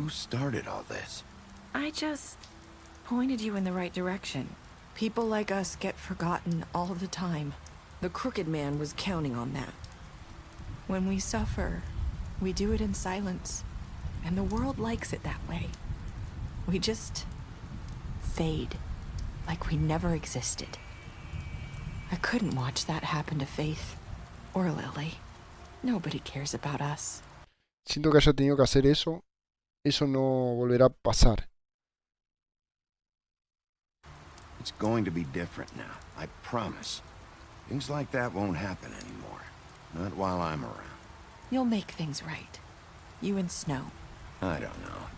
started all this. I just pointed you in the right direction. People like us get forgotten all the time. The crooked man was counting on that. When we suffer, we do it in silence. And the world likes it that way. We just fade, like we never existed. I couldn't watch that happen to Faith or Lily. Nobody cares about us. Siento que haya tenido que hacer eso. Eso no volverá a pasar. It's going to be different now, I promise. Things like that won't happen anymore. Not while I'm around. You'll make things right. You and Snow. I don't know.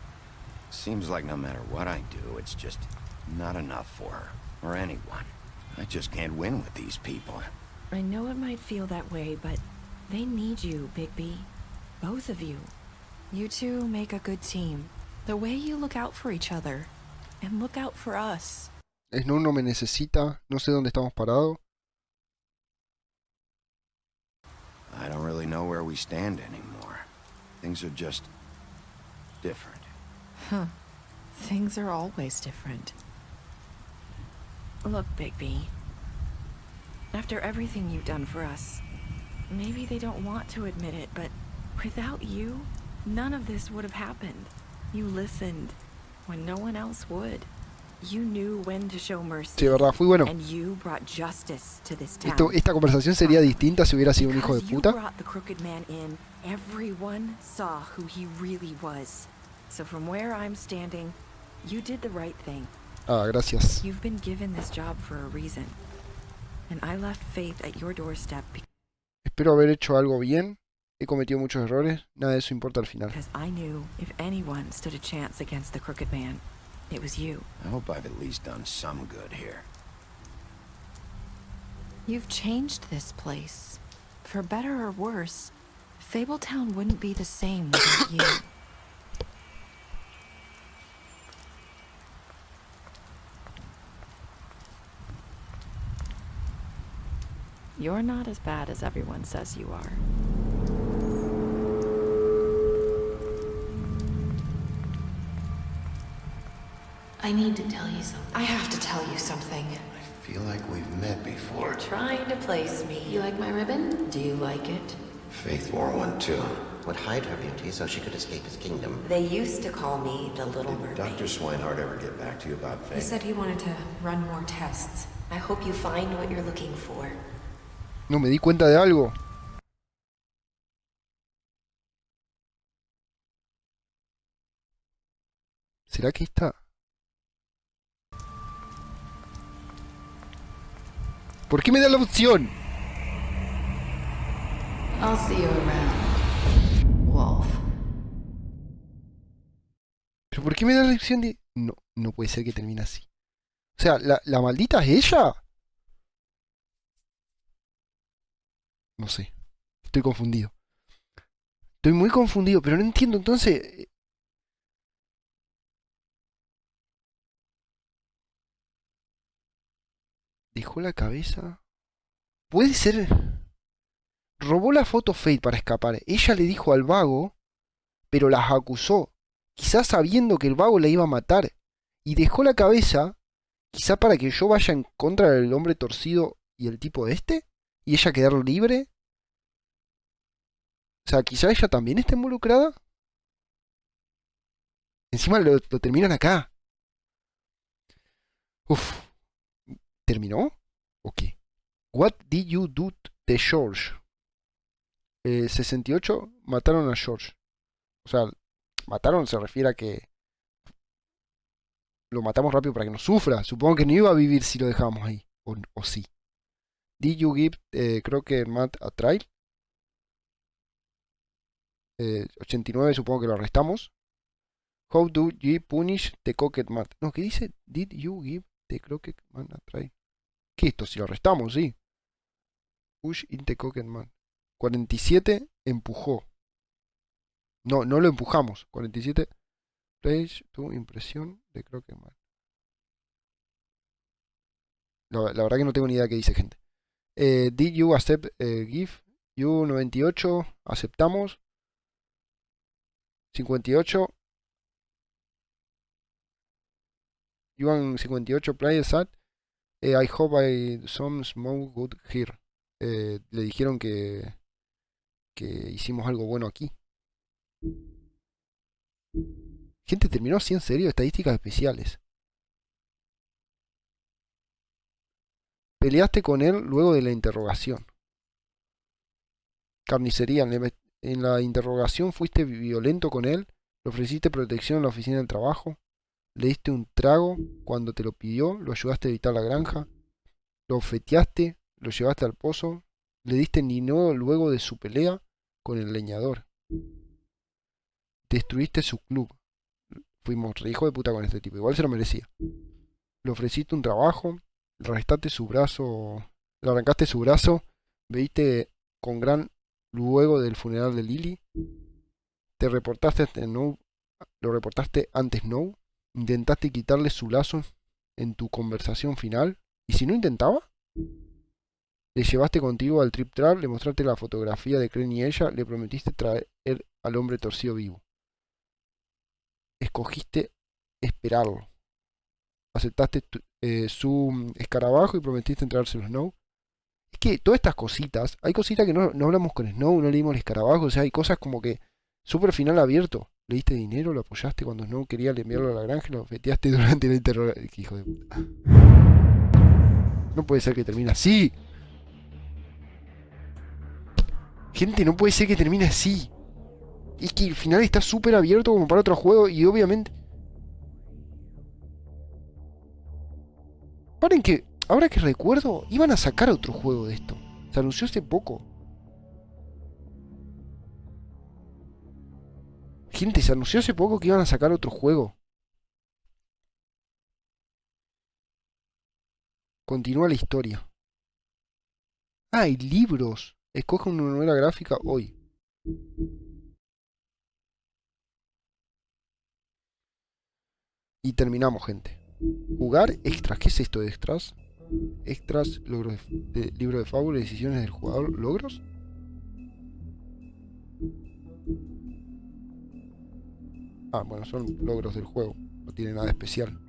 Seems like no matter what I do, it's just not enough for her, or anyone. I just can't win with these people. I know it might feel that way, but they need you, Bigby. Both of you. You two make a good team. The way you look out for each other, and look out for us. Snow no me necesita. No sé dónde estamos parados. I don't really know where we stand anymore. Things are just different. Huh. Things are always different. Look, Bigby. After everything you've done for us, maybe they don't want to admit it, but without you, none of this would have happened. You listened when no one else would. You knew when to show mercy. Sí, verdad, fui bueno. And you brought justice to this town. Esta conversación sería distinta si hubiera sido un hijo de Because you puta. brought the crooked man in, everyone saw who he really was. So from where I'm standing, you did the right thing. Ah, gracias. You've been given this job for a reason. And I left Faith at your doorstep Espero haber hecho algo bien. He cometido muchos errores. Nada de eso importa al final. because I knew if anyone stood a chance against the crooked man, it was you. I hope I've at least done some good here. You've changed this place. For better or worse, Fabletown wouldn't be the same without you. You're not as bad as everyone says you are. I need to tell you something. I have to tell you something. I feel like we've met before. You're trying to place me. You like my ribbon? Do you like it? Faith wore one too. Would hide her beauty so she could escape his kingdom. They used to call me the Little Mermaid. Dr. Swinehart ever get back to you about He Faith? said he wanted to run more tests. I hope you find what you're looking for. No me di cuenta de algo. ¿Será que está? ¿Por qué me da la opción? I'll see you around, Wolf. ¿Pero por qué me da la opción de...? No, no puede ser que termine así. O sea, ¿la maldita es ella? No sé. Estoy confundido. Estoy muy confundido, pero no entiendo entonces... Dejó la cabeza... Puede ser... Robó la foto Fate para escapar. Ella le dijo al vago, pero las acusó. Quizás sabiendo que el vago la iba a matar. Y dejó la cabeza, quizá para que yo vaya en contra del hombre torcido y el tipo este. Y ella quedar libre. O sea, quizá ella también está involucrada. Encima lo terminan acá. Uf. ¿Terminó? ¿O qué? What did you do to George? 68 mataron a George. O sea, mataron se refiere a que lo matamos rápido para que no sufra. Supongo que no iba a vivir si lo dejábamos ahí. O sí. Did you give creo que Matt a trial? 89 supongo que lo arrestamos. How do you punish the cocked Matt? No, ¿qué dice? Did you give the crooked man a trial? ¿Qué es esto? Si lo arrestamos, sí. Push in the cocked man. 47 empujó. No, no lo empujamos. 47 place tu impresión de crooked man. La verdad que no tengo ni idea de qué dice, gente. Did you accept gift? You 98 aceptamos. 58 Yuan 58 players at I hope I some small good here. Le dijeron que hicimos algo bueno aquí. Gente, terminó así en serio. Estadísticas especiales. Peleaste con él luego de la interrogación. Carnicería. En la interrogación fuiste violento con él. Le ofreciste protección en la oficina del trabajo. Le diste un trago cuando te lo pidió. Lo ayudaste a evitar la granja. Lo feteaste. Lo llevaste al pozo. Le diste dinero luego de su pelea con el leñador. Destruiste su club. Fuimos re hijo de puta con este tipo. Igual se lo merecía. Le ofreciste un trabajo. Le arrancaste su brazo. Le arrancaste su brazo. Bebiste con gran luego del funeral de Lily. Te reportaste ante No. Lo reportaste antes No. Intentaste quitarle su lazo en tu conversación final. ¿Y si no intentaba? Le llevaste contigo al trip trap, le mostraste la fotografía de Crane y ella, le prometiste traer al hombre torcido vivo. Escogiste esperarlo. Aceptaste su escarabajo y prometiste entregárselo a Snow. Es que todas estas cositas, hay cositas que no hablamos con Snow, no leímos el escarabajo, o sea, hay cosas como que súper final abierto. Le diste dinero, lo apoyaste cuando Snow quería enviarlo a la granja y lo feteaste durante la interrogación. Hijo de puta. No puede ser que termine así. Gente, no puede ser que termine así. Es que el final está súper abierto como para otro juego y obviamente... Paren que, ahora que recuerdo, iban a sacar otro juego de esto. Se anunció hace poco. Gente, se anunció hace poco que iban a sacar otro juego. Continúa la historia. Ah, hay libros. Escoge una novela gráfica hoy. Y terminamos, gente. Jugar extras. ¿Qué es esto de extras? Extras, logros de libro de fábula, decisiones del jugador. ¿Logros? Ah, bueno, son logros del juego. No tiene nada especial.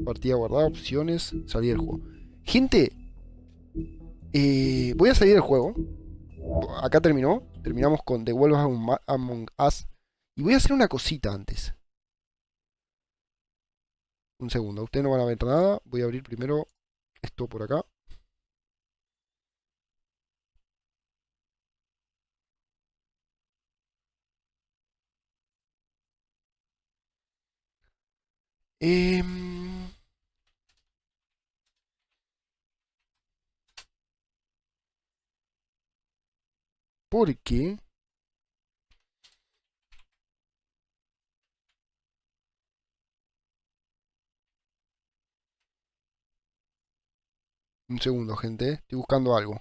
Partida guardada, opciones, salir del juego. Gente, voy a salir del juego. Acá terminó. Terminamos con The Wolf Among Us. Y voy a hacer una cosita antes. Un segundo, ustedes no van a ver nada. Voy a abrir primero esto por acá. Porque... Un segundo, gente. Estoy buscando algo.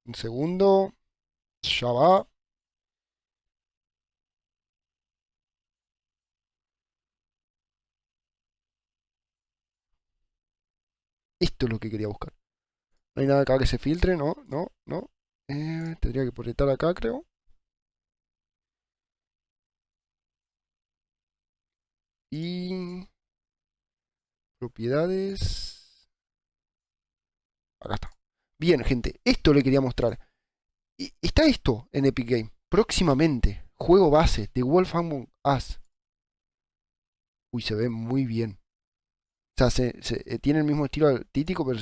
Un segundo. Ya va. Esto es lo que quería buscar. No hay nada acá que se filtre, no. Tendría que proyectar acá, creo. Y... propiedades... Acá está. Bien, gente. Esto le quería mostrar. Está esto en Epic Games. Próximamente. Juego base. The Wolf Among Us. Uy, se ve muy bien. O sea, tiene el mismo estilo artístico, pero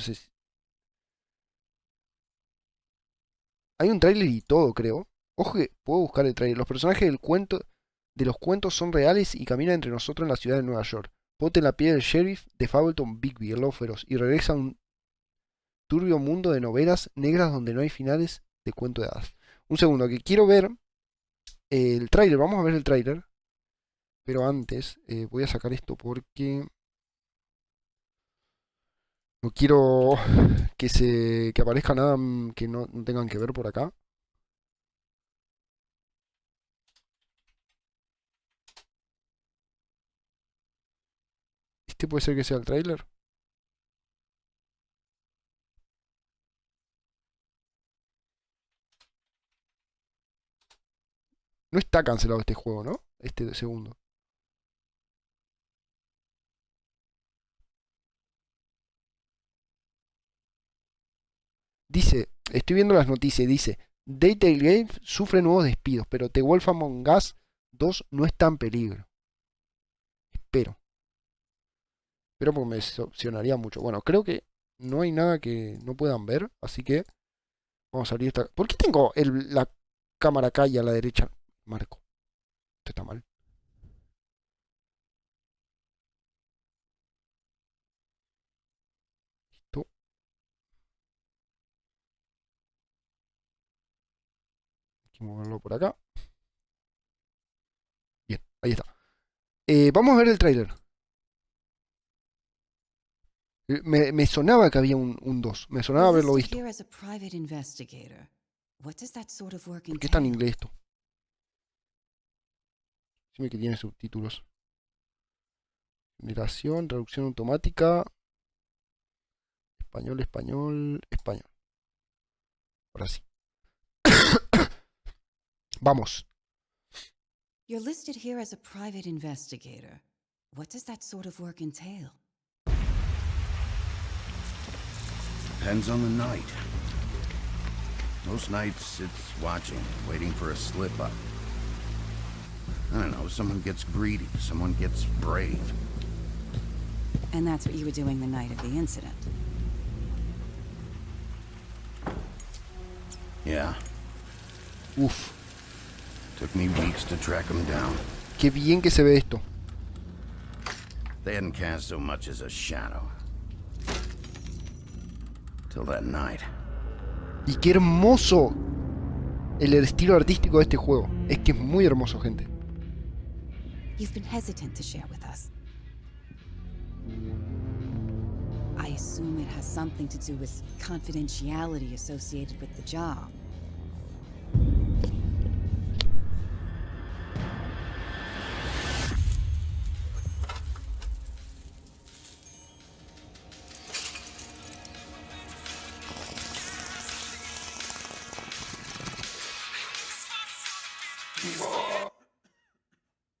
hay un tráiler y todo, creo. Ojo que puedo buscar el tráiler. Los personajes de los cuentos son reales y caminan entre nosotros en la ciudad de Nueva York. Ponte en la piel del sheriff de Fableton Bigby, el lobo feroz, y regresa a un turbio mundo de novelas negras donde no hay finales de cuento de hadas. Un segundo, que quiero ver el tráiler. Vamos a ver el tráiler. Pero antes voy a sacar esto porque... no quiero que aparezca nada que no tengan que ver por acá. Este puede ser que sea el tráiler. No está cancelado este juego, ¿no? Este de segundo. Dice, estoy viendo las noticias, dice, Telltale Games sufre nuevos despidos, pero The Wolf Among Us 2 no está en peligro. Espero. Pero porque me decepcionaría mucho. Bueno, creo que no hay nada que no puedan ver, así que vamos a abrir esta... ¿Por qué tengo la cámara acá y a la derecha? Marco. Esto está mal. Listo. Hay que moverlo por acá. Bien, ahí está. Vamos a ver el tráiler. Me sonaba que había un 2. Me sonaba haberlo visto. ¿Por qué está en inglés esto? Dime que tiene subtítulos. Generación, traducción automática. Español, español, español. Ahora sí. Vamos. You're listed here as a private investigator. What does that sort of work entail? Depends on the night. Most nights it's watching, waiting for a slip up. I don't know, someone gets greedy, someone gets brave. And that's what you were doing the night of the incident. Yeah. Uf. Took me weeks to track them down. Qué bien que se ve esto. They hadn't cast so much as a shadow. Till that night. Y qué hermoso el estilo artístico de este juego. Es que es muy hermoso, gente. You've been hesitant to share with us. I assume it has something to do with confidentiality associated with the job.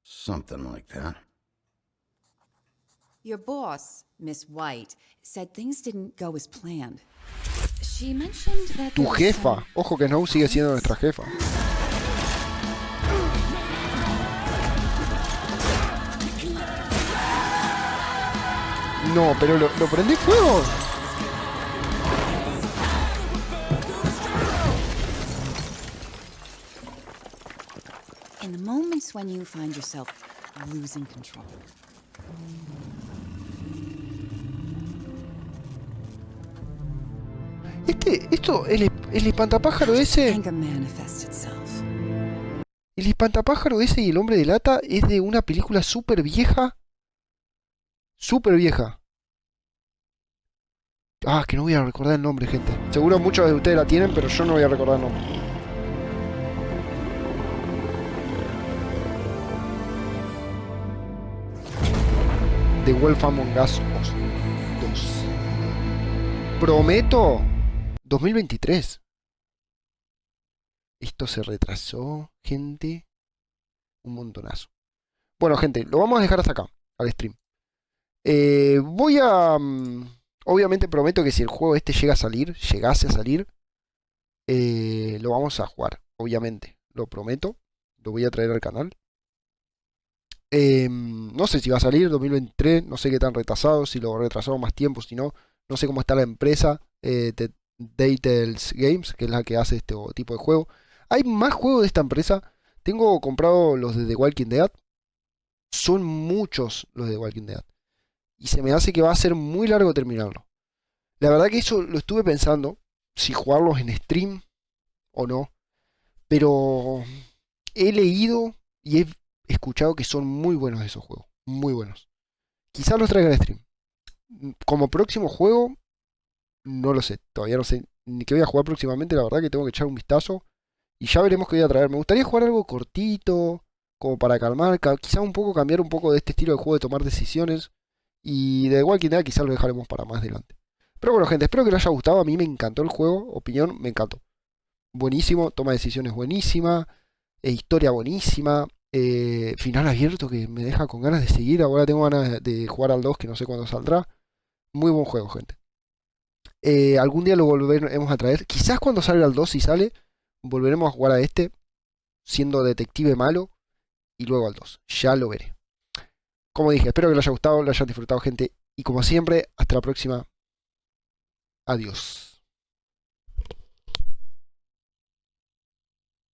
Something like that. Your boss, Miss White, said things didn't go as planned. She mentioned that Tu jefa. Ojo que Snow sigue siendo nuestra jefa. No, pero lo prendí fuego. In the moments when you find yourself losing control. El espantapájaro ese. Anger manifests itself. El espantapájaro ese y el hombre de lata es de una película súper vieja. Súper vieja. Ah, que no voy a recordar el nombre, gente. Seguro muchos de ustedes la tienen, pero yo no voy a recordar el nombre. The Wolf Among Us 2. Prometo 2023. Esto se retrasó, gente. Un montonazo. Bueno, gente, lo vamos a dejar hasta acá, al stream. Voy a... obviamente prometo que si el juego este llegase a salir, lo vamos a jugar, obviamente. Lo prometo. Lo voy a traer al canal. No sé si va a salir 2023, no sé qué tan retrasado, si lo retrasaron más tiempo, si no. No sé cómo está la empresa Telltale Games, que es la que hace este tipo de juego. Hay más juegos de esta empresa. Tengo comprado los de The Walking Dead. Son muchos los de The Walking Dead. Y se me hace que va a ser muy largo terminarlo. La verdad que eso lo estuve pensando, si jugarlos en stream o no. Pero he leído y he escuchado que son muy buenos esos juegos. Muy buenos. Quizás los traiga en stream. Como próximo juego, no lo sé. Todavía no sé ni qué voy a jugar próximamente. La verdad que tengo que echar un vistazo. Y ya veremos qué voy a traer. Me gustaría jugar algo cortito, como para calmar. Quizás un poco cambiar un poco de este estilo de juego de tomar decisiones. Y de Walking Dead quizás lo dejaremos para más adelante. Pero bueno, gente, espero que les haya gustado. A mí me encantó el juego. Opinión, me encantó. Buenísimo. Toma de decisiones buenísima. Historia buenísima. Final abierto que me deja con ganas de seguir. Ahora tengo ganas de jugar al 2 que no sé cuándo saldrá. Muy buen juego, gente. Algún día lo volveremos a traer. Quizás cuando salga el 2, si sale, volveremos a jugar a este siendo detective malo y luego al 2. Ya lo veré. Como dije, espero que les haya gustado, lo hayan disfrutado, gente. Y como siempre, hasta la próxima. Adiós.